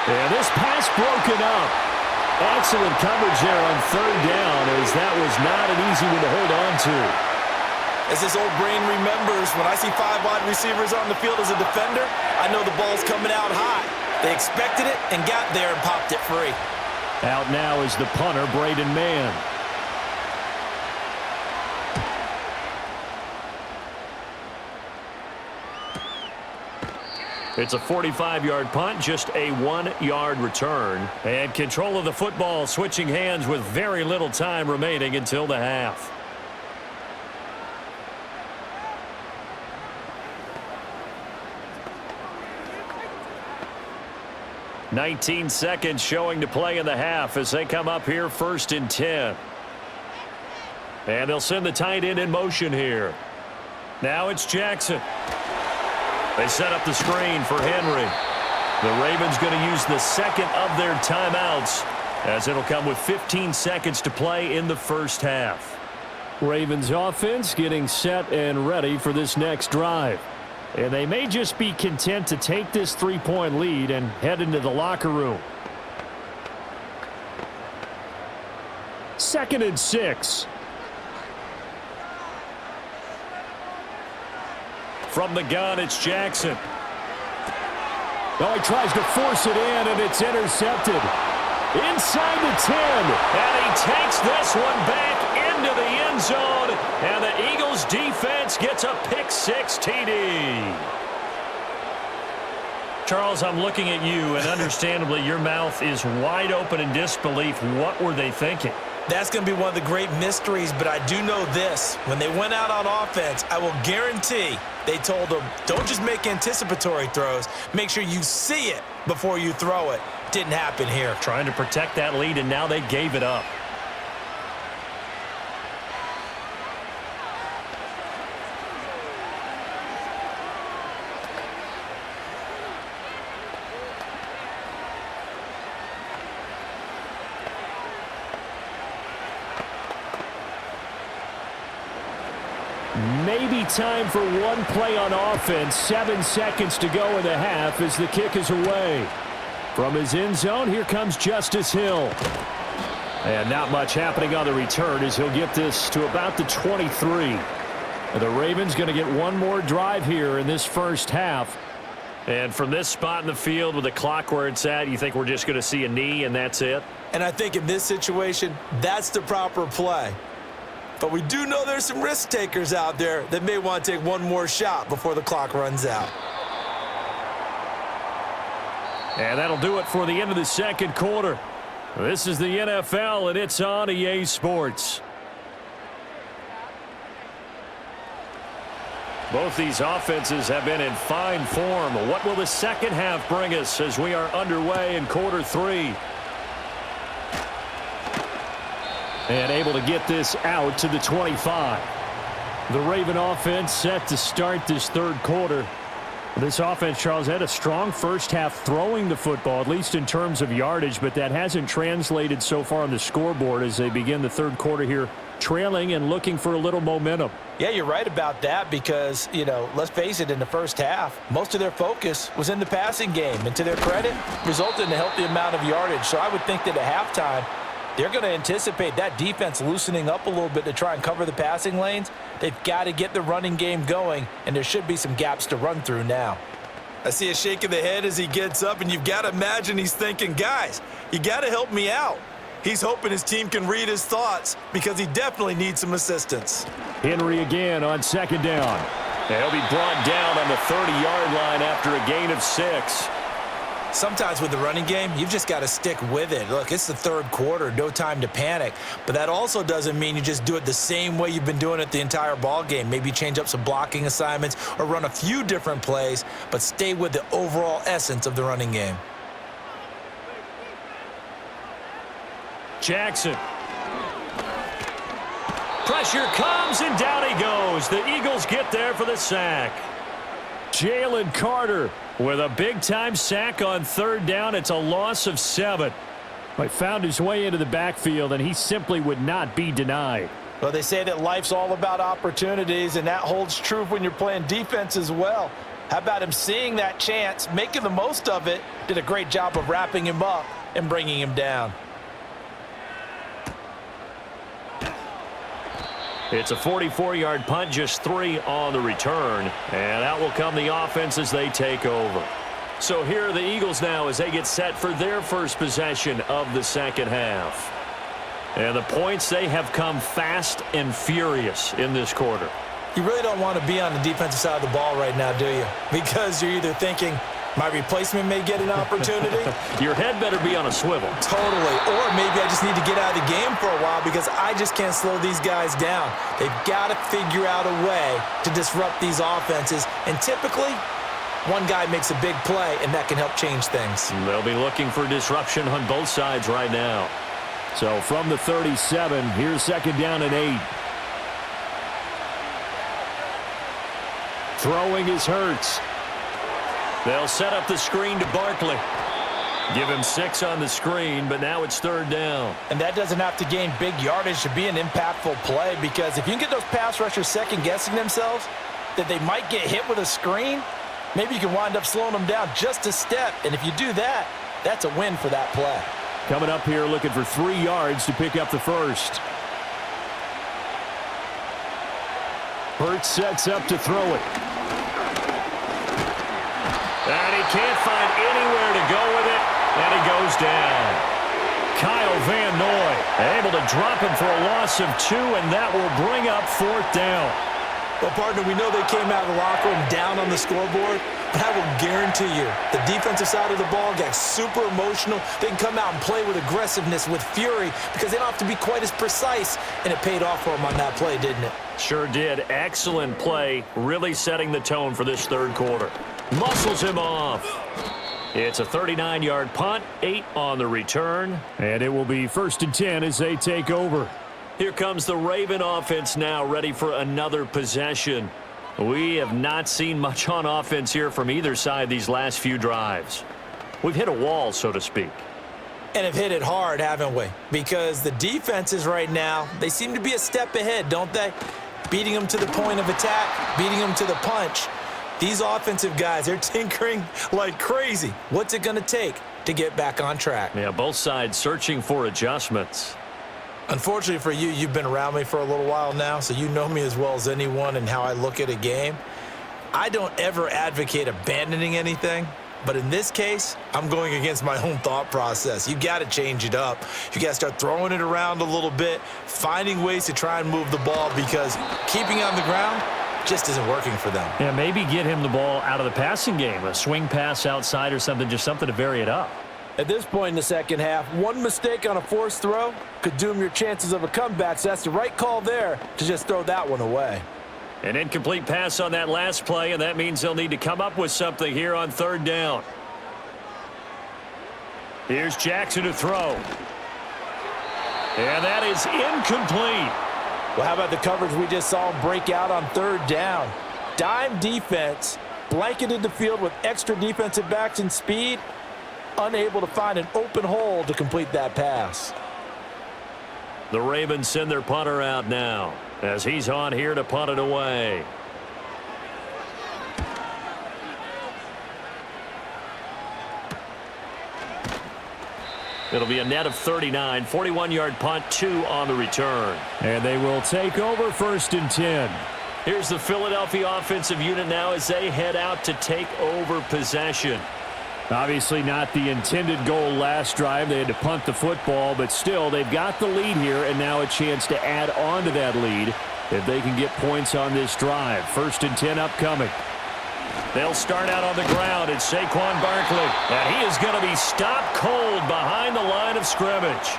And this pass broken up. Excellent coverage there on third down, as that was not an easy one to hold on to. As this old brain remembers, when I see 5 wide receivers on the field as a defender, I know the ball's coming out high. They expected it and got there and popped it free. Out now is the punter, Braden Mann. It's a 45-yard punt, just a 1-yard return. And control of the football switching hands with very little time remaining until the half. "19 seconds showing to play in the half as they come up here 1st and 10. And they'll send the tight end in motion here. Now it's Jackson. They set up the screen for Henry. The Ravens going to use the second of their timeouts as it'll come with 15 seconds to play in the first half. Ravens offense getting set and ready for this next drive. And they may just be content to take this 3-point lead and head into the locker room. 2nd and 6. From the gun, it's Jackson. Oh, he tries to force it in, and it's intercepted. Inside the 10. And he takes this one back into the end zone. And the Eagles defense gets a pick-6 TD. Charles, I'm looking at you, and understandably, your mouth is wide open in disbelief. What were they thinking? That's going to be one of the great mysteries, but I do know this. When they went out on offense, I will guarantee they told them, don't just make anticipatory throws. Make sure you see it before you throw it. Didn't happen here. Trying to protect that lead, and now they gave it up. Maybe time for one play on offense. 7 seconds to go in the half as the kick is away. From his end zone, here comes Justice Hill. And not much happening on the return as he'll get this to about the 23. The Ravens going to get one more drive here in this first half. And from this spot in the field with the clock where it's at, you think we're just going to see a knee and that's it? And I think in this situation, that's the proper play. But we do know there's some risk takers out there that may want to take one more shot before the clock runs out. And that'll do it for the end of the second quarter. This is the NFL, and it's on EA Sports. Both these offenses have been in fine form. What will the second half bring us as we are underway in quarter three? And able to get this out to the 25. The Raven offense set to start this third quarter. This offense, Charles, had a strong first half throwing the football, at least in terms of yardage, but that hasn't translated so far on the scoreboard as they begin the third quarter here, trailing and looking for a little momentum. Yeah, you're right about that because, let's face it, in the first half, most of their focus was in the passing game. And to their credit, resulted in a healthy amount of yardage. So I would think that at halftime, they're going to anticipate that defense loosening up a little bit to try and cover the passing lanes. They've got to get the running game going, and there should be some gaps to run through now. I see a shake of the head as he gets up, and you've got to imagine he's thinking, guys, you got to help me out. He's hoping his team can read his thoughts because he definitely needs some assistance. Henry again on second down. He'll be brought down on the 30-yard line after a gain of 6. Sometimes with the running game, you've just got to stick with it. Look, it's the third quarter, no time to panic. But that also doesn't mean you just do it the same way you've been doing it the entire ball game. Maybe change up some blocking assignments or run a few different plays, but stay with the overall essence of the running game. Jackson. Pressure comes, and down he goes. The Eagles get there for the sack. Jalen Carter with a big-time sack on third down. It's a loss of 7. He found his way into the backfield, and he simply would not be denied. Well, they say that life's all about opportunities, and that holds true when you're playing defense as well. How about him seeing that chance, making the most of it, did a great job of wrapping him up and bringing him down. It's a 44-yard punt, just 3 on the return. And out will come the offense as they take over. So here are the Eagles now as they get set for their first possession of the second half. And the points, they have come fast and furious in this quarter. You really don't want to be on the defensive side of the ball right now, do you? Because you're either thinking, my replacement may get an opportunity. Your head better be on a swivel. Totally. Or maybe I just need to get out of the game for a while because I just can't slow these guys down. They've got to figure out a way to disrupt these offenses. And typically, one guy makes a big play, and that can help change things. They'll be looking for disruption on both sides right now. So from the 37, here's second down and 8. Throwing is Hurts. They'll set up the screen to Barkley. Give him 6 on the screen, but now it's third down. And that doesn't have to gain big yardage to be an impactful play because if you can get those pass rushers second-guessing themselves that they might get hit with a screen, maybe you can wind up slowing them down just a step. And if you do that, that's a win for that play. Coming up here looking for 3 yards to pick up the first. Hurts sets up to throw it. And he can't find anywhere to go with it, and he goes down. Kyle Van Noy able to drop him for a loss of 2, and that will bring up fourth down. Well, partner, we know they came out of the locker room down on the scoreboard, but I will guarantee you the defensive side of the ball got super emotional. They can come out and play with aggressiveness, with fury, because they don't have to be quite as precise, and it paid off for them on that play, didn't it? Sure did. Excellent play, really setting the tone for this third quarter. Muscles him off. It's a 39-yard punt, 8 on the return, and it will be 1st and 10 as they take over. Here comes the Raven offense now, ready for another possession. We have not seen much on offense here from either side these last few drives. We've hit a wall, so to speak. And have hit it hard, haven't we? Because the defenses right now, they seem to be a step ahead, don't they? Beating them to the point of attack, beating them to the punch. These offensive guys, they're tinkering like crazy. What's it going to take to get back on track? Yeah, both sides searching for adjustments. Unfortunately for you, you've been around me for a little while now, so you know me as well as anyone and how I look at a game. I don't ever advocate abandoning anything, but in this case, I'm going against my own thought process. You got to change it up. You got to start throwing it around a little bit, finding ways to try and move the ball because keeping it on the ground, just isn't working for them. Yeah, maybe get him the ball out of the passing game, a swing pass outside or something, just something to vary it up. At this point in the second half, one mistake on a forced throw could doom your chances of a comeback, so that's the right call there to just throw that one away. An incomplete pass on that last play, and that means they'll need to come up with something here on third down. Here's Jackson to throw. And that is incomplete. Well, how about the coverage we just saw him break out on third down? Dime defense, blanketed the field with extra defensive backs and speed, unable to find an open hole to complete that pass. The Ravens send their punter out now as he's on here to punt it away. It'll be a net of 39, 41-yard punt, 2 on the return. And they will take over first and 10. Here's the Philadelphia offensive unit now as they head out to take over possession. Obviously not the intended goal last drive. They had to punt the football, but still they've got the lead here and now a chance to add on to that lead if they can get points on this drive. First and 10 upcoming. They'll start out on the ground. It's Saquon Barkley, and he is going to be stopped cold behind the line of scrimmage.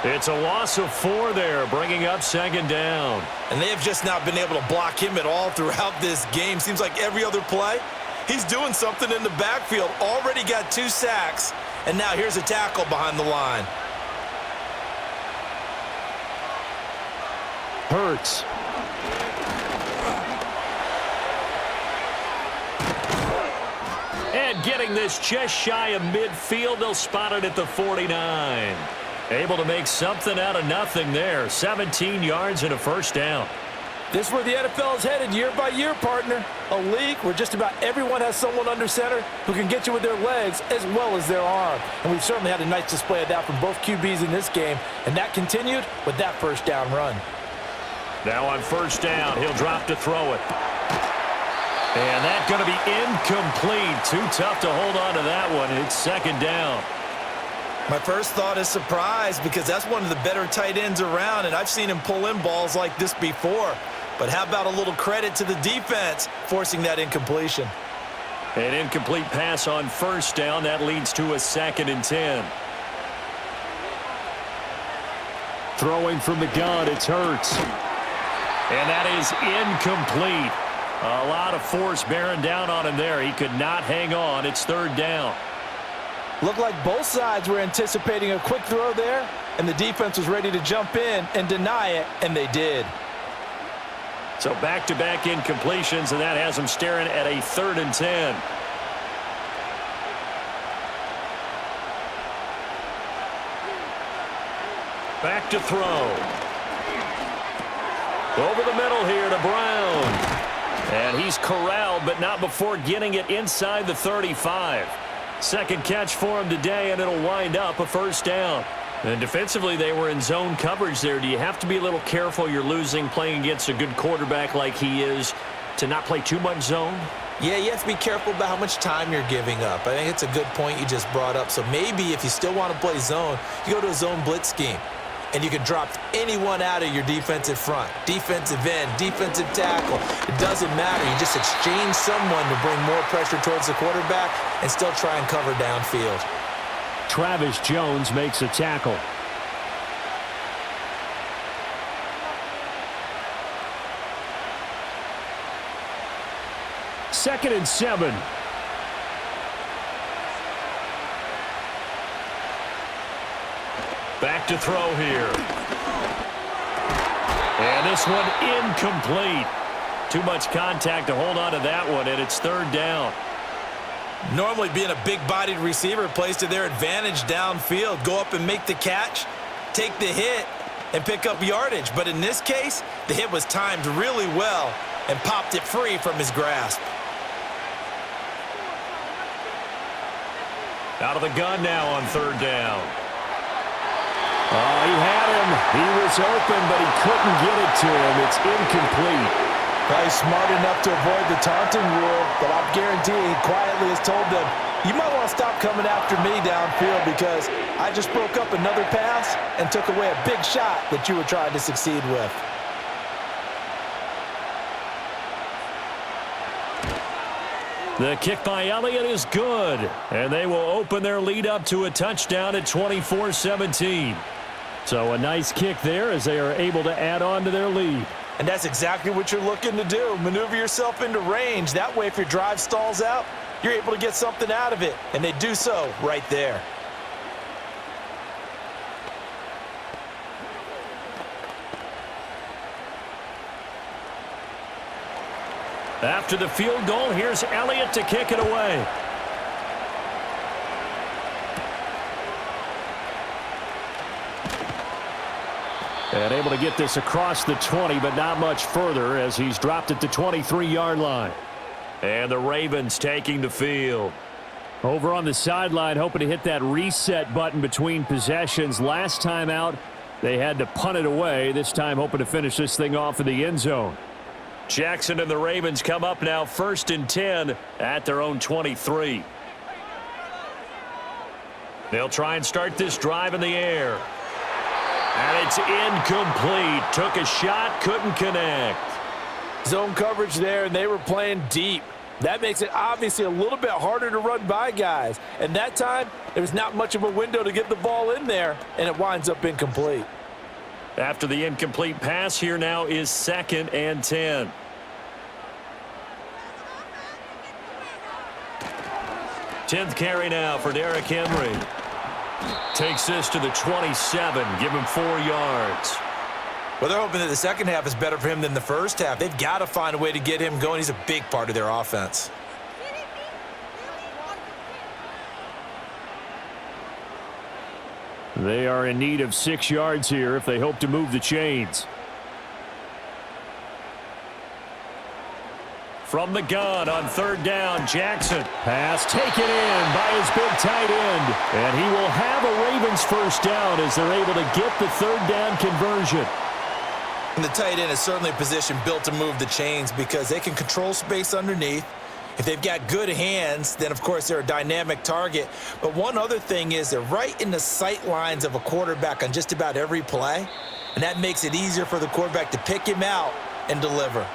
It's a loss of 4 there, bringing up second down. And they have just not been able to block him at all throughout this game. Seems like every other play, he's doing something in the backfield. Already got 2 sacks, and now here's a tackle behind the line. Hurts. And getting this just shy of midfield, they'll spot it at the 49. Able to make something out of nothing there. 17 yards and a first down. This is where the NFL is headed year by year, partner. A league where just about everyone has someone under center who can get you with their legs as well as their arm. And we've certainly had a nice display of that from both QBs in this game. And that continued with that first down run. Now on first down, he'll drop to throw it. And that's going to be incomplete. Too tough to hold on to that one. It's second down. My first thought is surprise because that's one of the better tight ends around, and I've seen him pull in balls like this before. But how about a little credit to the defense forcing that incompletion? An incomplete pass on first down. That leads to a second and 10. Throwing from the gun, it's Hurts. And that is incomplete. A lot of force bearing down on him there. He could not hang on. It's third down. Looked like both sides were anticipating a quick throw there, and the defense was ready to jump in and deny it, and they did. So back-to-back incompletions, and that has them staring at a third and 10. Back to throw. Over the middle here to Brown. And he's corralled, but not before getting it inside the 35. Second catch for him today, and it'll wind up a first down. And defensively, they were in zone coverage there. Do you have to be a little careful? You're losing, playing against a good quarterback like he is, to not play too much zone? Yeah, you have to be careful about how much time you're giving up. I think it's a good point you just brought up. So maybe if you still want to play zone, you go to a zone blitz scheme. And you can drop anyone out of your defensive front, defensive end, defensive tackle. It doesn't matter. You just exchange someone to bring more pressure towards the quarterback and still try and cover downfield. Travis Jones makes a tackle. Second and 7. Back to throw here. And this one incomplete. Too much contact to hold on to that one, and it's third down. Normally being a big-bodied receiver plays to their advantage downfield. Go up and make the catch, take the hit, and pick up yardage. But in this case, the hit was timed really well and popped it free from his grasp. Out of the gun now on third down. Oh, he had him. He was open, but he couldn't get it to him. It's incomplete. He's smart enough to avoid the taunting rule, but I'm guaranteeing he quietly has told them, you might want to stop coming after me downfield because I just broke up another pass and took away a big shot that you were trying to succeed with. The kick by Elliott is good, and they will open their lead up to a touchdown at 24-17. So a nice kick there as they are able to add on to their lead. And that's exactly what you're looking to do. Maneuver yourself into range. That way, if your drive stalls out, you're able to get something out of it. And they do so right there. After the field goal, here's Elliott to kick it away. And able to get this across the 20, but not much further as he's dropped at the 23-yard line. And the Ravens taking the field. Over on the sideline, hoping to hit that reset button between possessions. Last time out, they had to punt it away. This time hoping to finish this thing off in the end zone. Jackson and the Ravens come up now 1st and 10 at their own 23. They'll try and start this drive in the air. And it's incomplete. Took a shot, couldn't connect. Zone coverage there, and they were playing deep. That makes it obviously a little bit harder to run by guys. And that time, there was not much of a window to get the ball in there, and it winds up incomplete. After the incomplete pass, here now is 2nd and 10. Tenth carry now for Derrick Henry. Takes this to the 27, give him 4 yards. Well, they're hoping that the second half is better for him than the first half. They've got to find a way to get him going. He's a big part of their offense. They are in need of 6 yards here if they hope to move the chains. From the gun on 3rd down, Jackson. Pass taken in by his big tight end. And he will have a Ravens first down as they're able to get the 3rd down conversion. And the tight end is certainly a position built to move the chains because they can control space underneath. If they've got good hands, then, of course, they're a dynamic target. But one other thing is they're right in the sight lines of a quarterback on just about every play. And that makes it easier for the quarterback to pick him out and deliver.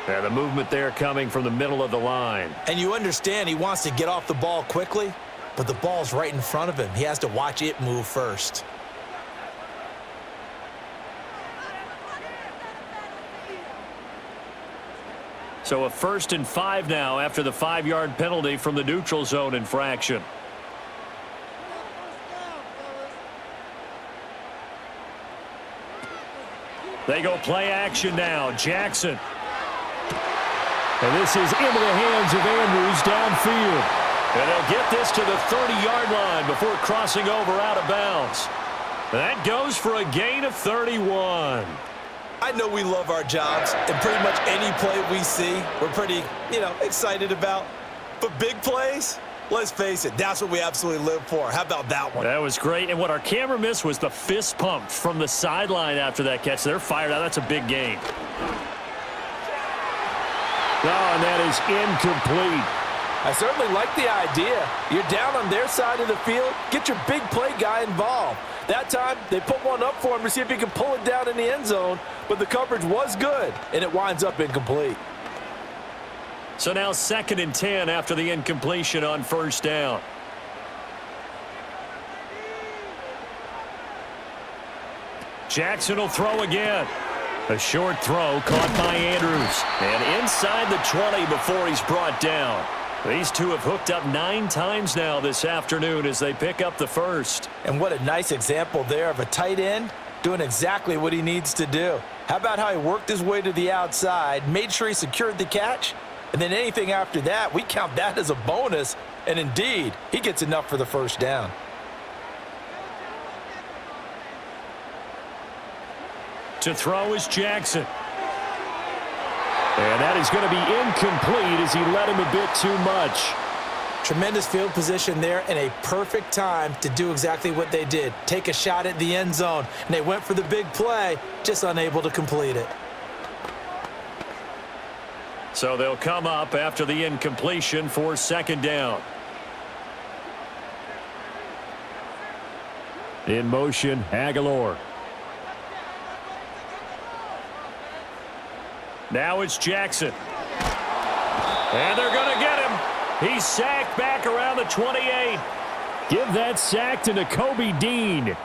And the movement there coming from the middle of the line. And you understand he wants to get off the ball quickly, but the ball's right in front of him. He has to watch it move first. So a 1st and 5 now after the 5-yard penalty from the neutral zone infraction. They go play action now. Jackson. And this is into the hands of Andrews downfield. And they'll get this to the 30-yard line before crossing over out of bounds. That goes for a gain of 31. I know we love our jobs, and pretty much any play we see, we're pretty, excited about. But big plays, let's face it, that's what we absolutely live for. How about that one? That was great. And what our camera missed was the fist pump from the sideline after that catch. They're fired out. That's a big gain. Oh, and that is incomplete. I certainly like the idea. You're down on their side of the field. Get your big play guy involved. That time, they put one up for him to see if he can pull it down in the end zone, but the coverage was good, and it winds up incomplete. So now 2nd and 10 after the incompletion on 1st down. Jackson will throw again. A short throw caught by Andrews. And inside the 20 before he's brought down. These two have hooked up 9 times now this afternoon as they pick up the first. And what a nice example there of a tight end doing exactly what he needs to do. How about how he worked his way to the outside, made sure he secured the catch, and then anything after that, we count that as a bonus. And indeed, he gets enough for the first down. To throw is Jackson. And that is going to be incomplete as he let him a bit too much. Tremendous field position there and a perfect time to do exactly what they did. Take a shot at the end zone. And they went for the big play, just unable to complete it. So they'll come up after the incompletion for 2nd down. In motion, Aguilar. Now it's Jackson. And they're going to get him He's sacked back around the 28. Give that sack to Nakobe Dean.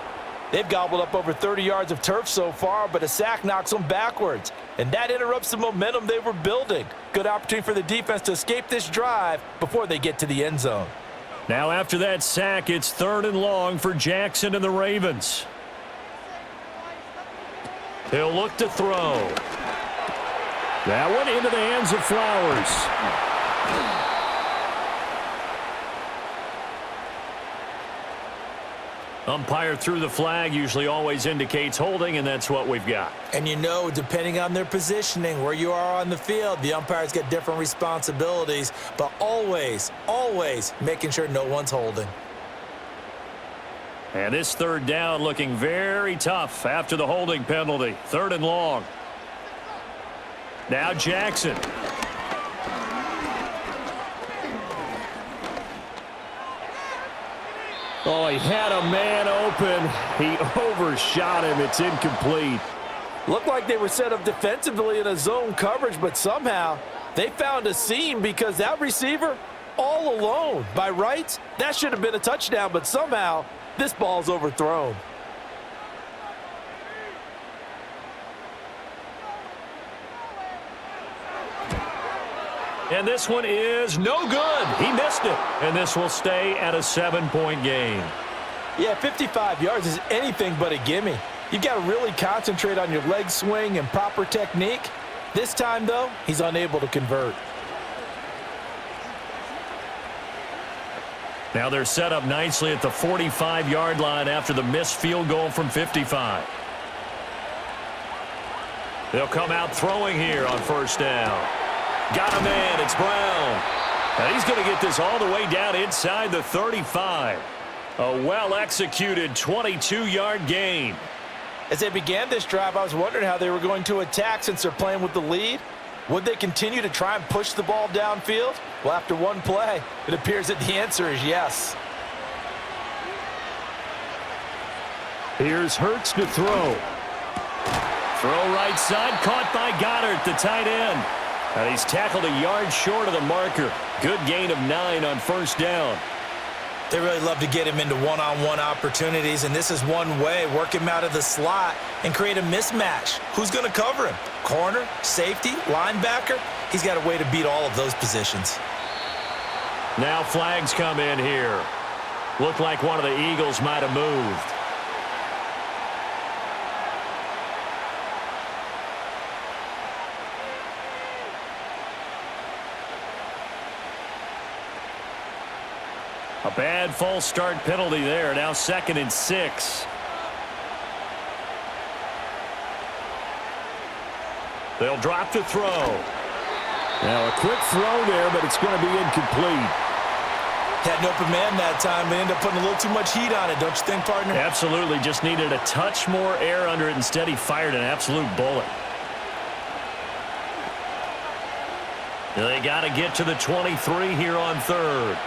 They've gobbled up over 30 yards of turf so far, but a sack knocks them backwards. And that interrupts the momentum they were building. Good opportunity for the defense to escape this drive before they get to the end zone. Now after that sack, it's 3rd and long for Jackson and the Ravens. He'll look to throw. That one into the hands of Flowers. Umpire threw the flag, usually always indicates holding, and that's what we've got. And you know, depending on their positioning, where you are on the field, the umpires get different responsibilities, but always, always making sure no one's holding. And this 3rd down looking very tough after the holding penalty. 3rd and long. Now Jackson. Oh, he had a man open. He overshot him. It's incomplete. Looked like they were set up defensively in a zone coverage, but somehow they found a seam because that receiver all alone. By rights, that should have been a touchdown, but somehow this ball's overthrown. And this one is no good. He missed it. And this will stay at a 7-point game. Yeah, 55 yards is anything but a gimme. You've got to really concentrate on your leg swing and proper technique. This time, though, he's unable to convert. Now they're set up nicely at the 45-yard line after the missed field goal from 55. They'll come out throwing here on 1st down. Got a man. It's Brown. And he's going to get this all the way down inside the 35. A well-executed 22-yard gain. As they began this drive, I was wondering how they were going to attack since they're playing with the lead. Would they continue to try and push the ball downfield? Well, after one play, it appears that the answer is yes. Here's Hurts to throw. Throw right side, caught by Goddard, the tight end. And he's tackled a yard short of the marker. Good gain of 9 on 1st down. They really love to get him into one-on-one opportunities, and this is one way. Work him out of the slot and create a mismatch. Who's going to cover him? Corner, safety, linebacker? He's got a way to beat all of those positions. Now flags come in here. Looked like one of the Eagles might have moved. A bad false start penalty there. Now 2nd and 6. They'll drop to throw. Now a quick throw there, but it's going to be incomplete. Had an open man that time, but ended up putting a little too much heat on it, don't you think, partner? Absolutely. Just needed a touch more air under it. Instead, he fired an absolute bullet. They got to get to the 23 here on 3rd.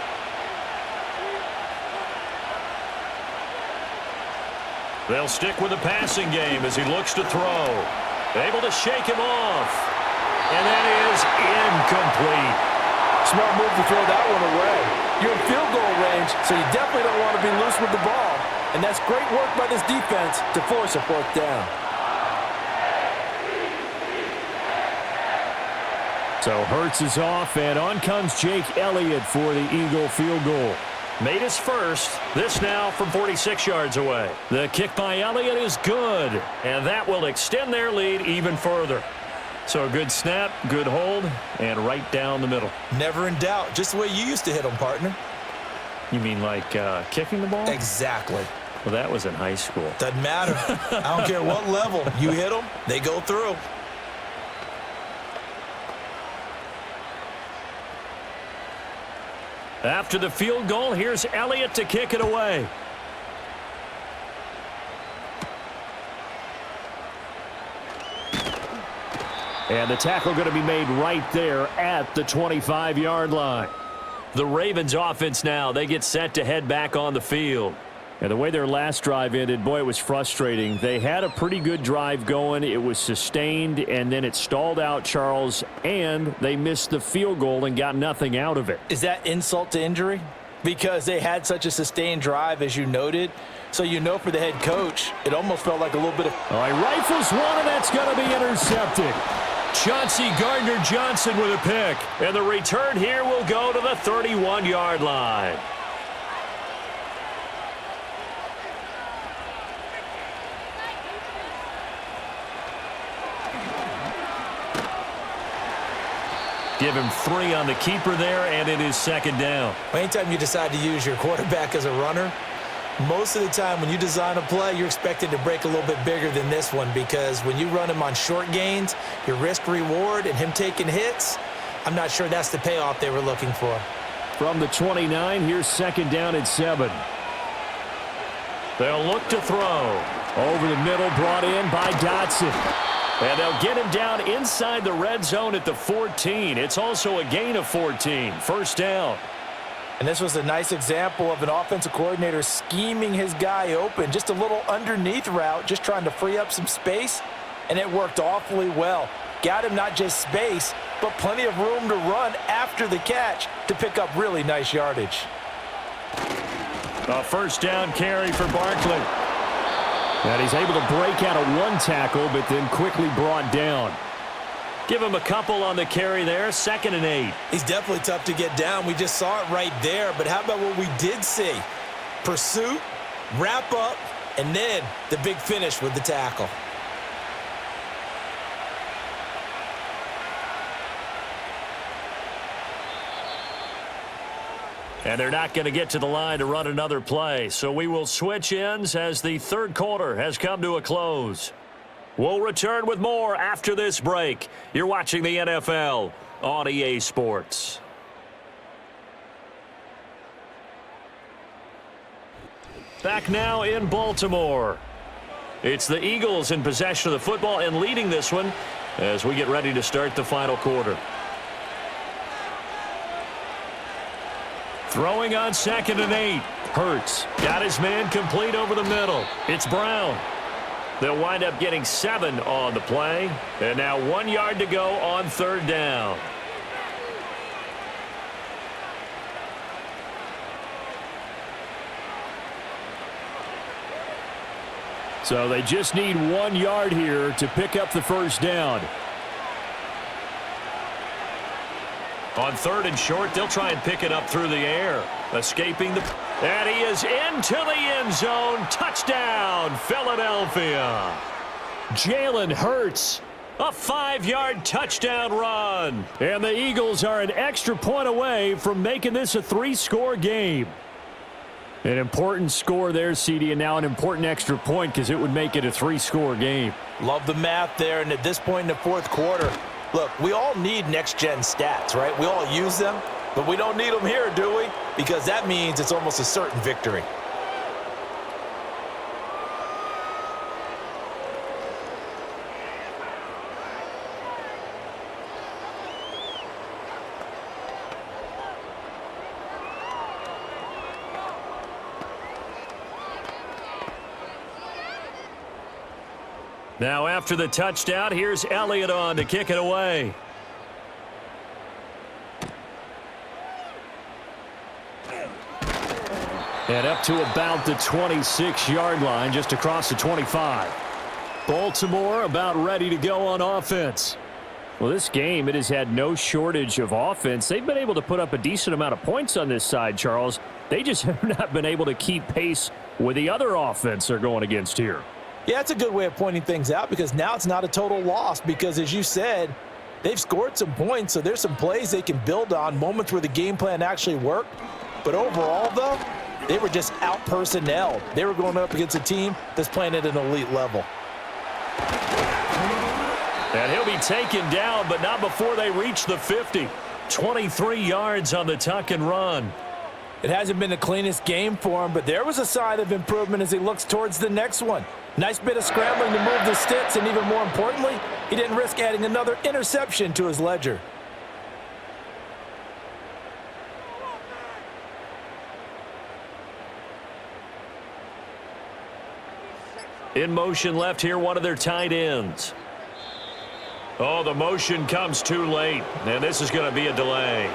They'll stick with the passing game as he looks to throw. Able to shake him off. And that is incomplete. Smart move to throw that one away. You're in field goal range, so you definitely don't want to be loose with the ball. And that's great work by this defense to force a 4th down. So Hurts is off, and on comes Jake Elliott for the Eagle field goal. Made his first. This now from 46 yards away. The kick by Elliott is good, and that will extend their lead even further. So a good snap, good hold, and right down the middle. Never in doubt. Just the way you used to hit them, partner. You mean like kicking the ball? Exactly. Well, that was in high school. Doesn't matter. I don't care what level. You hit them, they go through. After the field goal, here's Elliott to kick it away. And the tackle going to be made right there at the 25-yard line. The Ravens offense now, they get set to head back on the field. And the way their last drive ended, boy, it was frustrating. They had a pretty good drive going. It was sustained, and then it stalled out, Charles, and they missed the field goal and got nothing out of it. Is that insult to injury? Because they had such a sustained drive, as you noted. So you know for the head coach, it almost felt like a little bit of... All right, rifles one, and that's going to be intercepted. Chauncey Gardner-Johnson with a pick. And the return here will go to the 31-yard line. Give him 3 on the keeper there, and it is second down. Anytime you decide to use your quarterback as a runner, most of the time when you design a play, you're expected to break a little bit bigger than this one, because when you run him on short gains, your risk-reward and him taking hits, I'm not sure that's the payoff they were looking for. From the 29, here's second down at 7. They'll look to throw. Over the middle, brought in by Dotson. And they'll get him down inside the red zone at the 14. It's also a gain of 14. First down. And this was a nice example of an offensive coordinator scheming his guy open. Just a little underneath route, just trying to free up some space, and it worked awfully well. Got him not just space, but plenty of room to run after the catch to pick up really nice yardage. A first down carry for Barkley. And he's able to break out of one tackle, but then quickly brought down. Give him a couple on the carry there, 2nd and 8. He's definitely tough to get down. We just saw it right there, but how about what we did see? Pursuit, wrap up, and then the big finish with the tackle. And they're not going to get to the line to run another play. So we will switch ends as the third quarter has come to a close. We'll return with more after this break. You're watching the NFL on EA Sports. Back now in Baltimore. It's the Eagles in possession of the football and leading this one as we get ready to start the final quarter. Throwing on 2nd and 8. Hurts. Got his man complete over the middle. It's Brown. They'll wind up getting 7 on the play. And now 1 yard to go on 3rd down. So they just need 1 yard here to pick up the first down. On 3rd and short, they'll try and pick it up through the air. Escaping the... And he is into the end zone. Touchdown, Philadelphia. Jalen Hurts. A 5-yard touchdown run. And the Eagles are an extra point away from making this a 3-score game. An important score there, CD, and now an important extra point because it would make it a 3-score game. Love the math there, and at this point in the fourth quarter, look, we all need next-gen stats, right? We all use them, but we don't need them here, do we? Because that means it's almost a certain victory. Now after the touchdown, here's Elliott on to kick it away. And up to about the 26-yard line, just across the 25. Baltimore about ready to go on offense. Well, this game, it has had no shortage of offense. They've been able to put up a decent amount of points on this side, Charles. They just have not been able to keep pace with the other offense they're going against here. Yeah, that's a good way of pointing things out because now it's not a total loss because, as you said, they've scored some points, so there's some plays they can build on, moments where the game plan actually worked. But overall, though, they were just out-personnelled. They were going up against a team that's playing at an elite level. And he'll be taken down, but not before they reach the 50. 23 yards on the tuck and run. It hasn't been the cleanest game for him, but there was a sign of improvement as he looks towards the next one. Nice bit of scrambling to move the sticks, and even more importantly, he didn't risk adding another interception to his ledger. In motion left here, one of their tight ends. Oh, the motion comes too late, and this is going to be a delay.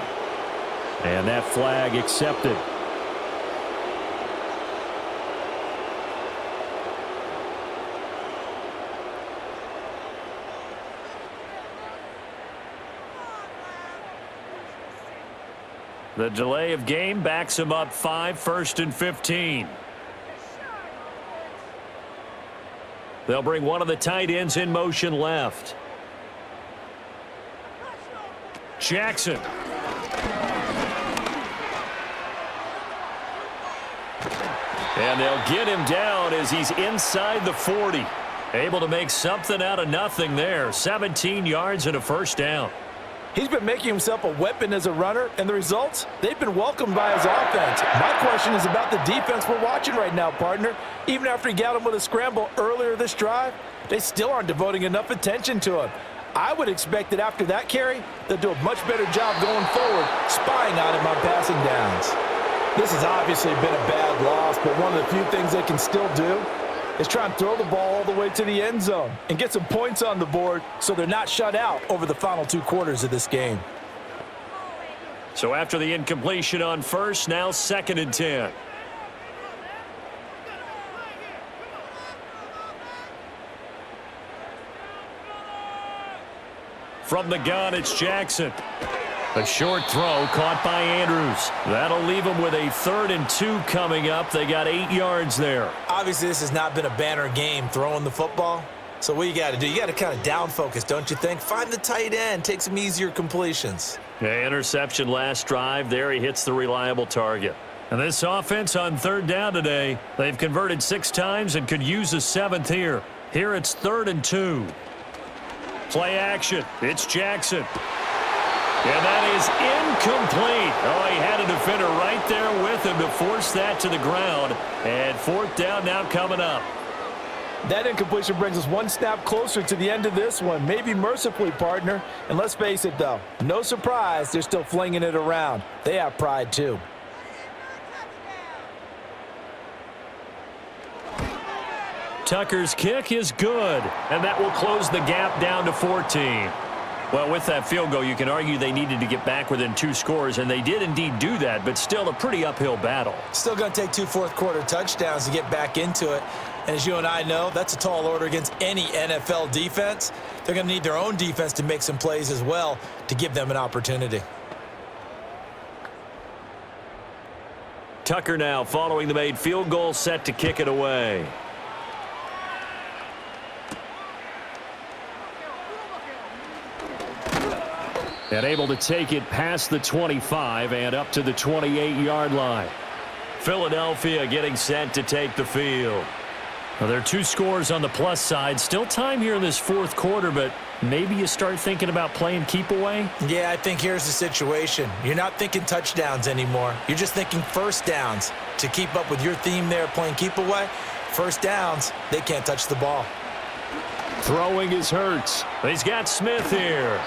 And that flag accepted. The delay of game backs him up 5, 1st and 15. They'll bring one of the tight ends in motion left. Jackson. And they'll get him down as he's inside the 40. Able to make something out of nothing there. 17 yards and a first down. He's been making himself a weapon as a runner, and the results, they've been welcomed by his offense. My question is about the defense we're watching right now, partner. Even after he got him with a scramble earlier this drive, they still aren't devoting enough attention to him. I would expect that after that carry, they'll do a much better job going forward, spying on him on passing downs. This has obviously been a bad loss, but one of the few things they can still do is try and throw the ball all the way to the end zone and get some points on the board so they're not shut out over the final 2 quarters of this game. So after the incompletion on first, now 2nd and 10. From the gun, it's Jackson. A short throw caught by Andrews. That'll leave them with a 3rd and 2 coming up. They got 8 yards there. Obviously, this has not been a banner game throwing the football. So what you got to do, you got to kind of down focus, don't you think? Find the tight end, take some easier completions. Yeah, interception last drive. There he hits the reliable target. And this offense on 3rd down today, they've converted 6 times and could use a 7th here. Here it's 3rd and 2. Play action. It's Jackson. And that is incomplete. Oh, he had a defender right there with him to force that to the ground. And 4th down now coming up. That incompletion brings us one snap closer to the end of this one. Maybe mercifully, partner. And let's face it, though. No surprise, they're still flinging it around. They have pride, too. Tucker's kick is good. And that will close the gap down to 14. Well, with that field goal, you can argue they needed to get back within 2 scores, and they did indeed do that, but still a pretty uphill battle. Still going to take 2 fourth-quarter touchdowns to get back into it. And as you and I know, that's a tall order against any NFL defense. They're going to need their own defense to make some plays as well to give them an opportunity. Tucker now following the made field goal, set to kick it away. And able to take it past the 25 and up to the 28-yard line. Philadelphia getting set to take the field. Well, there are 2 scores on the plus side. Still time here in this 4th quarter, but maybe you start thinking about playing keep away? Yeah, I think here's the situation. You're not thinking touchdowns anymore. You're just thinking first downs. To keep up with your theme there, playing keep away, first downs, they can't touch the ball. Throwing is Hurts. He's got Smith here.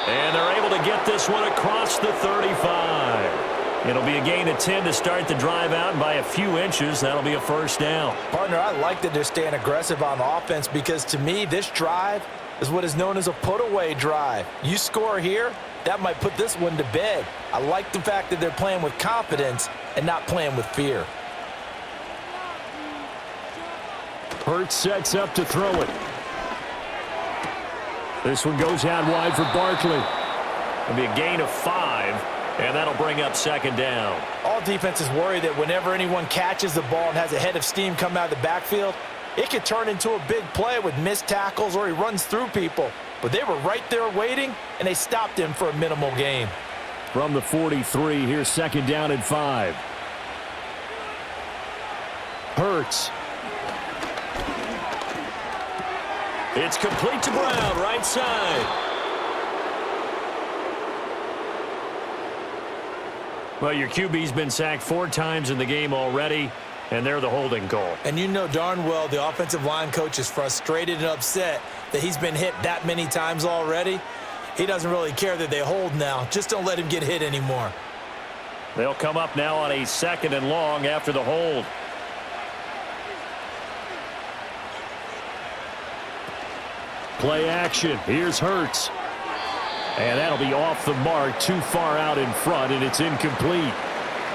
And they're able to get this one across the 35. It'll be a gain of 10 to start the drive out by a few inches. That'll be a first down. Partner, I like that they're staying aggressive on offense because to me, this drive is what is known as a put-away drive. You score here, that might put this one to bed. I like the fact that they're playing with confidence and not playing with fear. Hurts sets up to throw it. This one goes out wide for Barkley. It'll be a gain of 5, and that'll bring up 2nd down. All defenses worry that whenever anyone catches the ball and has a head of steam come out of the backfield, it could turn into a big play with missed tackles or he runs through people. But they were right there waiting, and they stopped him for a minimal gain. From the 43, here's 2nd down and 5. Hurts. It's complete to Brown, right side. Well, your QB's been sacked 4 times in the game already, and they're the holding call. And you know darn well the offensive line coach is frustrated and upset that he's been hit that many times already. He doesn't really care that they hold now. Just don't let him get hit anymore. They'll come up now on a 2nd and long after the hold. Play action. Here's Hurts. And that'll be off the mark, too far out in front, and it's incomplete.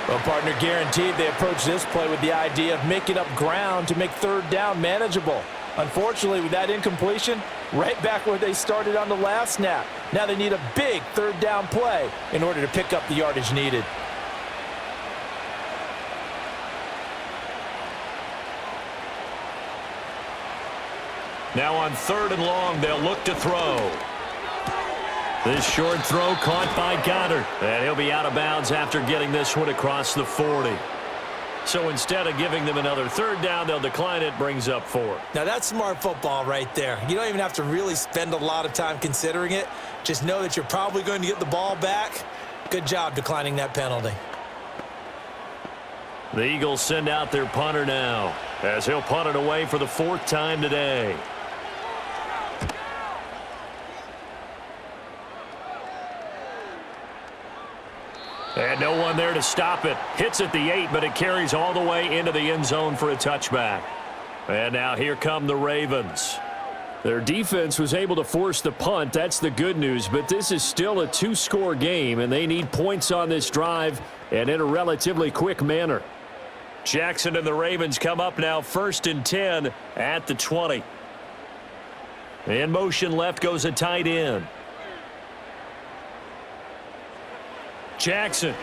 Well, partner, guaranteed they approach this play with the idea of making up ground to make third down manageable. Unfortunately, with that incompletion, right back where they started on the last snap. Now they need a big third down play in order to pick up the yardage needed. Now on 3rd and long, they'll look to throw. This short throw caught by Goddard. And he'll be out of bounds after getting this one across the 40. So instead of giving them another third down, they'll decline it, brings up 4. Now that's smart football right there. You don't even have to really spend a lot of time considering it. Just know that you're probably going to get the ball back. Good job declining that penalty. The Eagles send out their punter now, as he'll punt it away for the 4th time today. And no one there to stop it. Hits at the 8, but it carries all the way into the end zone for a touchback. And now here come the Ravens. Their defense was able to force the punt. That's the good news. But this is still a 2-score game, and they need points on this drive and in a relatively quick manner. Jackson and the Ravens come up now 1st and 10 at the 20. In motion left goes a tight end. Jackson.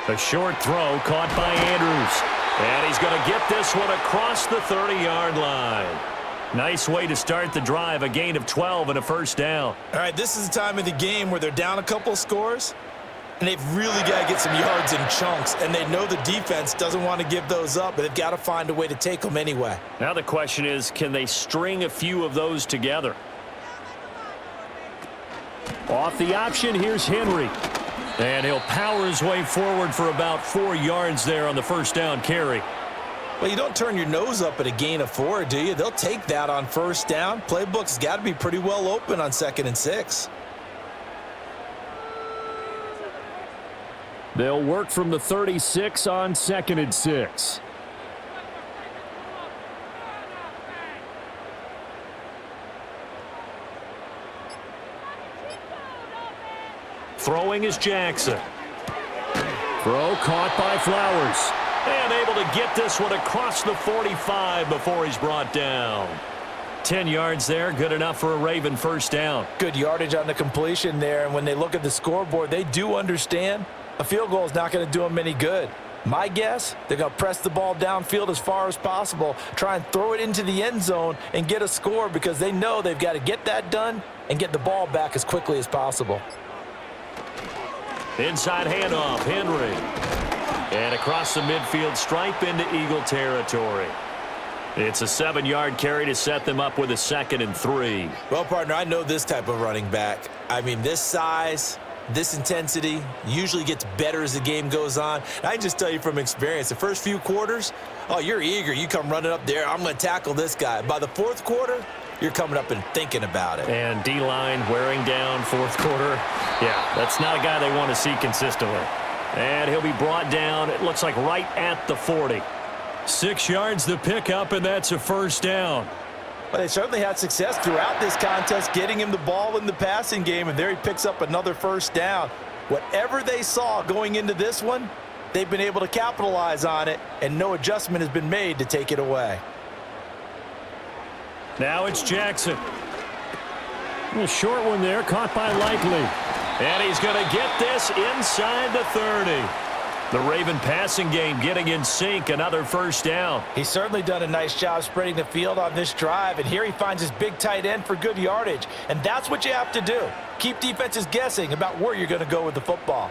A short throw caught by Andrews. And he's going to get this one across the 30-yard line. Nice way to start the drive, a gain of 12 and a first down. All right, this is the time of the game where they're down a couple of scores, and they've really got to get some yards in chunks, and they know the defense doesn't want to give those up, but they've got to find a way to take them anyway. Now the question is, can they string a few of those together? Off the option, here's Henry. And he'll power his way forward for about 4 yards there on the first down carry. Well, you don't turn your nose up at a gain of 4, do you? They'll take that on first down. Playbook's got to be pretty well open on 2nd and 6. They'll work from the 36 on 2nd and 6. Throwing is Jackson. Throw caught by Flowers. And able to get this one across the 45 before he's brought down. 10 yards there, good enough for a Raven first down. Good yardage on the completion there, and when they look at the scoreboard, they do understand a field goal is not going to do them any good. My guess, they're going to press the ball downfield as far as possible, try and throw it into the end zone and get a score because they know they've got to get that done and get the ball back as quickly as possible. Inside handoff, Henry. And across the midfield stripe into Eagle territory. It's a 7-yard carry to set them up with a 2nd and 3. Well, partner, I know this type of running back. I mean, this size, this intensity usually gets better as the game goes on. And I can just tell you from experience, the first few quarters, oh, you're eager. You come running up there, I'm going to tackle this guy. By the 4th quarter, you're coming up and thinking about it. And D-line wearing down 4th quarter. Yeah, that's not a guy they want to see consistently. And he'll be brought down, it looks like right at the 40. 6 yards the pickup, and that's a first down. Well, they certainly had success throughout this contest, getting him the ball in the passing game, and there he picks up another first down. Whatever they saw going into this one, they've been able to capitalize on it, and no adjustment has been made to take it away. Now it's Jackson. A short one there, caught by Likely. And he's going to get this inside the 30. The Raven passing game getting in sync, another first down. He's certainly done a nice job spreading the field on this drive, and here he finds his big tight end for good yardage. And that's what you have to do. Keep defenses guessing about where you're going to go with the football.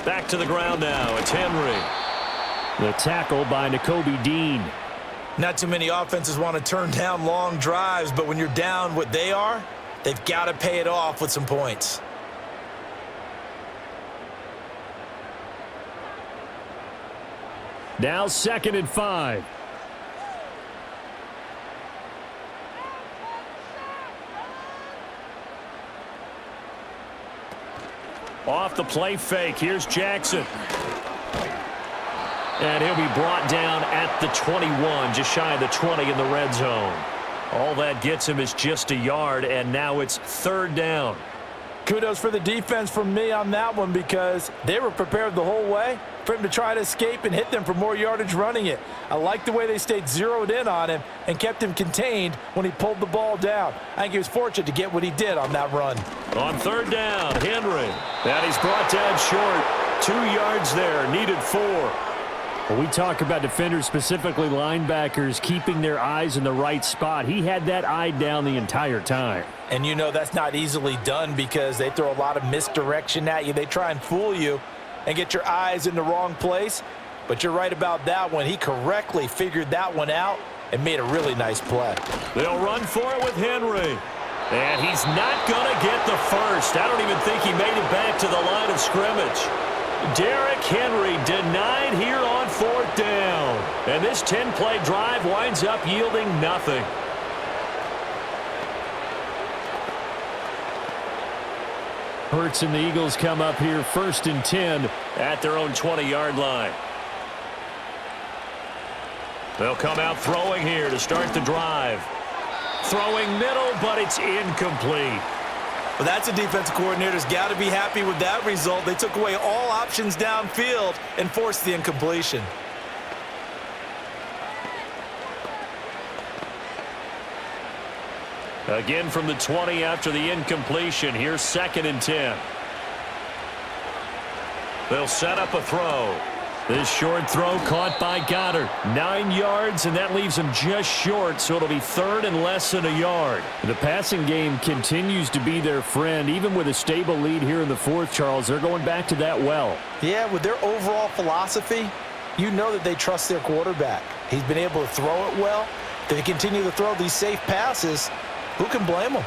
Back to the ground now. It's Henry. The tackle by Nakobe Dean. Not too many offenses want to turn down long drives, but when you're down what they are, they've got to pay it off with some points. Now 2nd and 5. Off the play fake, here's Jackson. And he'll be brought down at the 21, just shy of the 20 in the red zone. All that gets him is just a yard, and now it's third down. Kudos for the defense from me on that one because they were prepared the whole way for him to try to escape and hit them for more yardage running it. I like the way they stayed zeroed in on him and kept him contained when he pulled the ball down. I think he was fortunate to get what he did on that run. On third down, Henry. And he's brought down short. 2 yards there, needed 4. When we talk about defenders, specifically linebackers, keeping their eyes in the right spot, he had that eye down the entire time. And you know that's not easily done because they throw a lot of misdirection at you. They try and fool you and get your eyes in the wrong place. But you're right about that one. He correctly figured that one out and made a really nice play. They'll run for it with Henry. And he's not going to get the first. I don't even think he made it back to the line of scrimmage. Derrick Henry denied here on fourth down. And this 10-play drive winds up yielding nothing. Hurts and the Eagles come up here first and 10 at their own 20-yard line. They'll come out throwing here to start the drive. Throwing middle, but it's incomplete. Well, that's a defensive coordinator's got to be happy with that result. They took away all options downfield and forced the incompletion. Again from the 20 after the incompletion. Here's second and 10. They'll set up a throw. This short throw caught by Goddard. 9 yards, and that leaves him just short, so it'll be third and less than a yard. The passing game continues to be their friend. Even with a stable lead here in the fourth, Charles, they're going back to that well. Yeah, with their overall philosophy, you know that they trust their quarterback. He's been able to throw it well. They continue to throw these safe passes. Who can blame them?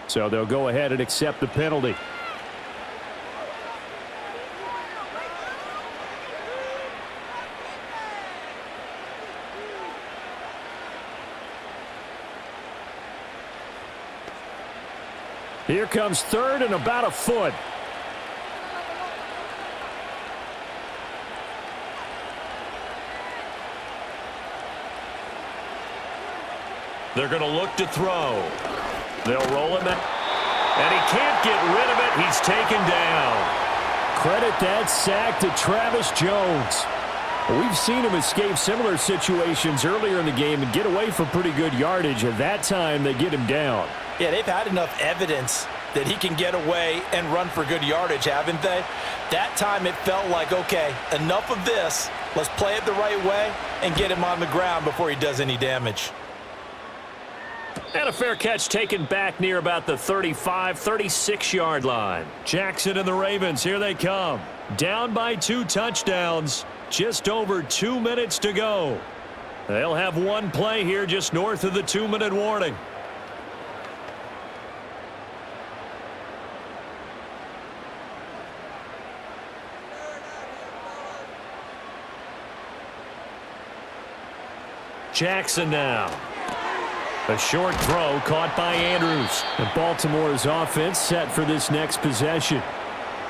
So they'll go ahead and accept the penalty. Here comes third and about a foot. They're going to look to throw. They'll roll him in. And he can't get rid of it. He's taken down. Credit that sack to Travis Jones. We've seen him escape similar situations earlier in the game and get away for pretty good yardage. At that time, they get him down. Yeah, they've had enough evidence that he can get away and run for good yardage, haven't they? That time it felt like, okay, enough of this. Let's play it the right way and get him on the ground before he does any damage. And a fair catch taken back near about the 35, 36-yard line. Jackson and the Ravens, here they come. Down by 2 touchdowns. Just over 2 minutes to go. They'll have one play here just north of the 2-minute warning. Jackson now. A short throw caught by Andrews. And Baltimore's offense set for this next possession.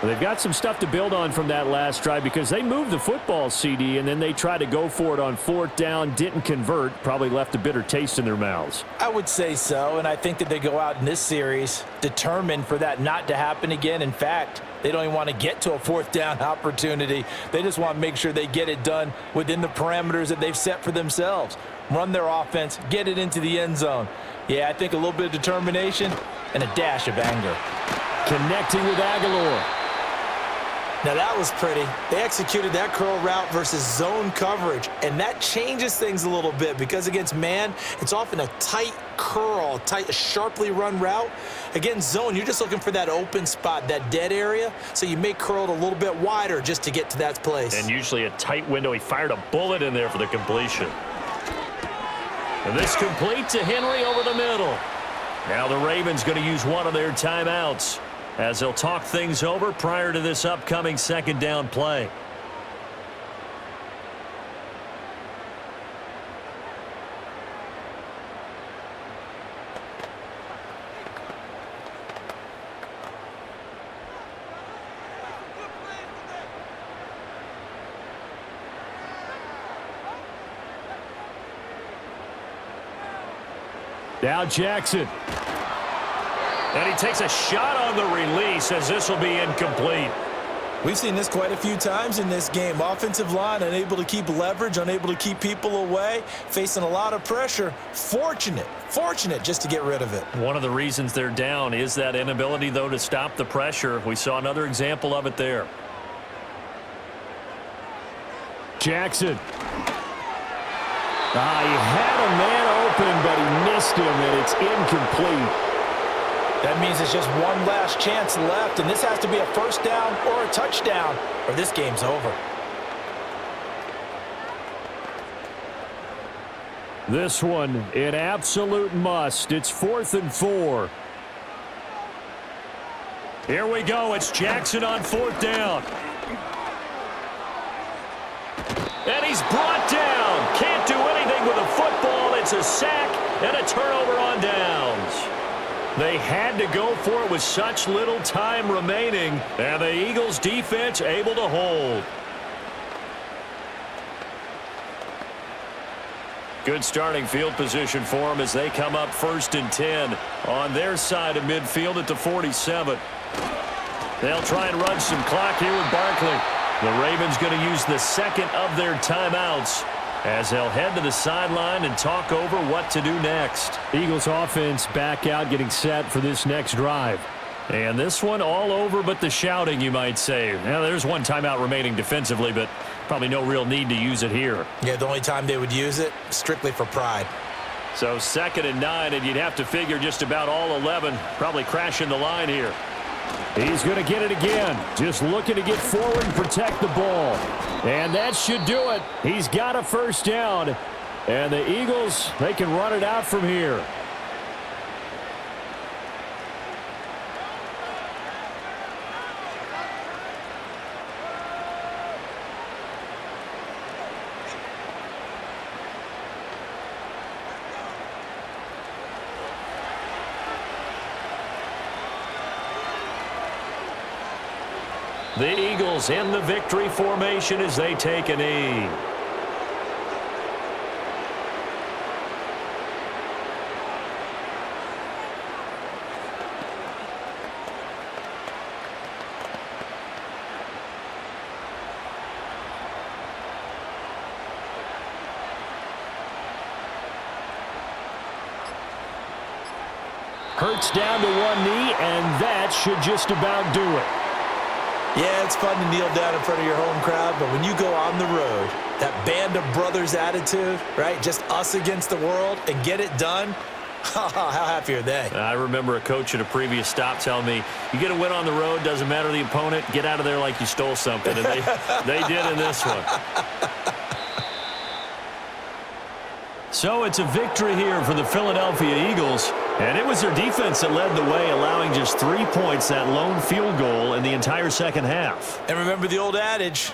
Well, they've got some stuff to build on from that last drive because they moved the football, CD, and then they tried to go for it on fourth down, didn't convert, probably left a bitter taste in their mouths. I would say so, and I think that they go out in this series determined for that not to happen again. In fact, they don't even want to get to a fourth down opportunity. They just want to make sure they get it done within the parameters that they've set for themselves. Run their offense, get it into the end zone. Yeah, I think a little bit of determination and a dash of anger. Connecting with Aguilar. Now that was pretty. They executed that curl route versus zone coverage, and that changes things a little bit because against man, it's often a tight curl, tight, sharply run route. Against zone, you're just looking for that open spot, that dead area, so you make curl a little bit wider just to get to that place. And usually a tight window. He fired a bullet in there for the completion. And this complete to Henry over the middle. Now the Ravens going to use one of their timeouts. as they'll talk things over prior to this upcoming second down play. Now Jackson. And he takes a shot on the release as this will be incomplete. We've seen this quite a few times in this game. Offensive line unable to keep leverage, unable to keep people away, facing a lot of pressure. Fortunate just to get rid of it. One of the reasons they're down is that inability, though, to stop the pressure. We saw another example of it there. Jackson. He had a man open, but he missed him, and it's incomplete. That means it's just one last chance left, and this has to be a first down or a touchdown, or this game's over. This one, an absolute must. It's 4th and 4. Here we go. It's Jackson on 4th down. And he's brought down. Can't do anything with a football. It's a sack and a turnover on downs. They had to go for it with such little time remaining, and the Eagles defense able to hold. Good starting field position for them as they come up 1st and 10 on their side of midfield at the 47. They'll try and run some clock here with Barkley. The Ravens going to use the second of their timeouts as they'll head to the sideline and talk over what to do next. Eagles offense back out, getting set for this next drive. And this one all over but the shouting, you might say. Now, there's one timeout remaining defensively, but probably no real need to use it here. Yeah, the only time they would use it, strictly for pride. So 2nd and 9, and you'd have to figure just about all 11 probably crashing the line here. He's going to get it again. Just looking to get forward and protect the ball. And that should do it. He's got a first down. And the Eagles, they can run it out from here. The Eagles in the victory formation as they take a knee. Hurts down to one knee, and that should just about do it. Yeah, it's fun to kneel down in front of your home crowd, but when you go on the road, that band of brothers attitude, right, just us against the world, and get it done, how happy are they? I remember a coach at a previous stop telling me, you get a win on the road, doesn't matter the opponent, get out of there like you stole something, and they did in this one. So it's a victory here for the Philadelphia Eagles. And it was their defense that led the way, allowing just 3 points, that lone field goal in the entire second half. And remember the old adage,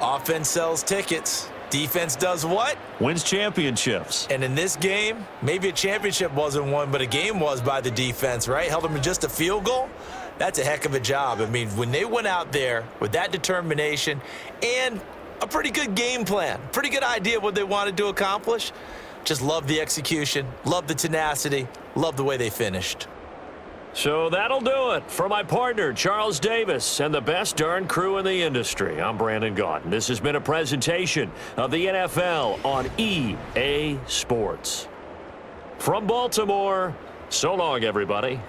offense sells tickets. Defense does what? Wins championships. And in this game, maybe a championship wasn't won, but a game was by the defense, right? Held them to just a field goal. That's a heck of a job. I mean, when they went out there with that determination and a pretty good game plan, pretty good idea of what they wanted to accomplish, just love the execution, love the tenacity, love the way they finished. So that'll do it for my partner, Charles Davis, and the best darn crew in the industry. I'm Brandon Gaudin. This has been a presentation of the NFL on EA Sports. From Baltimore, so long, everybody.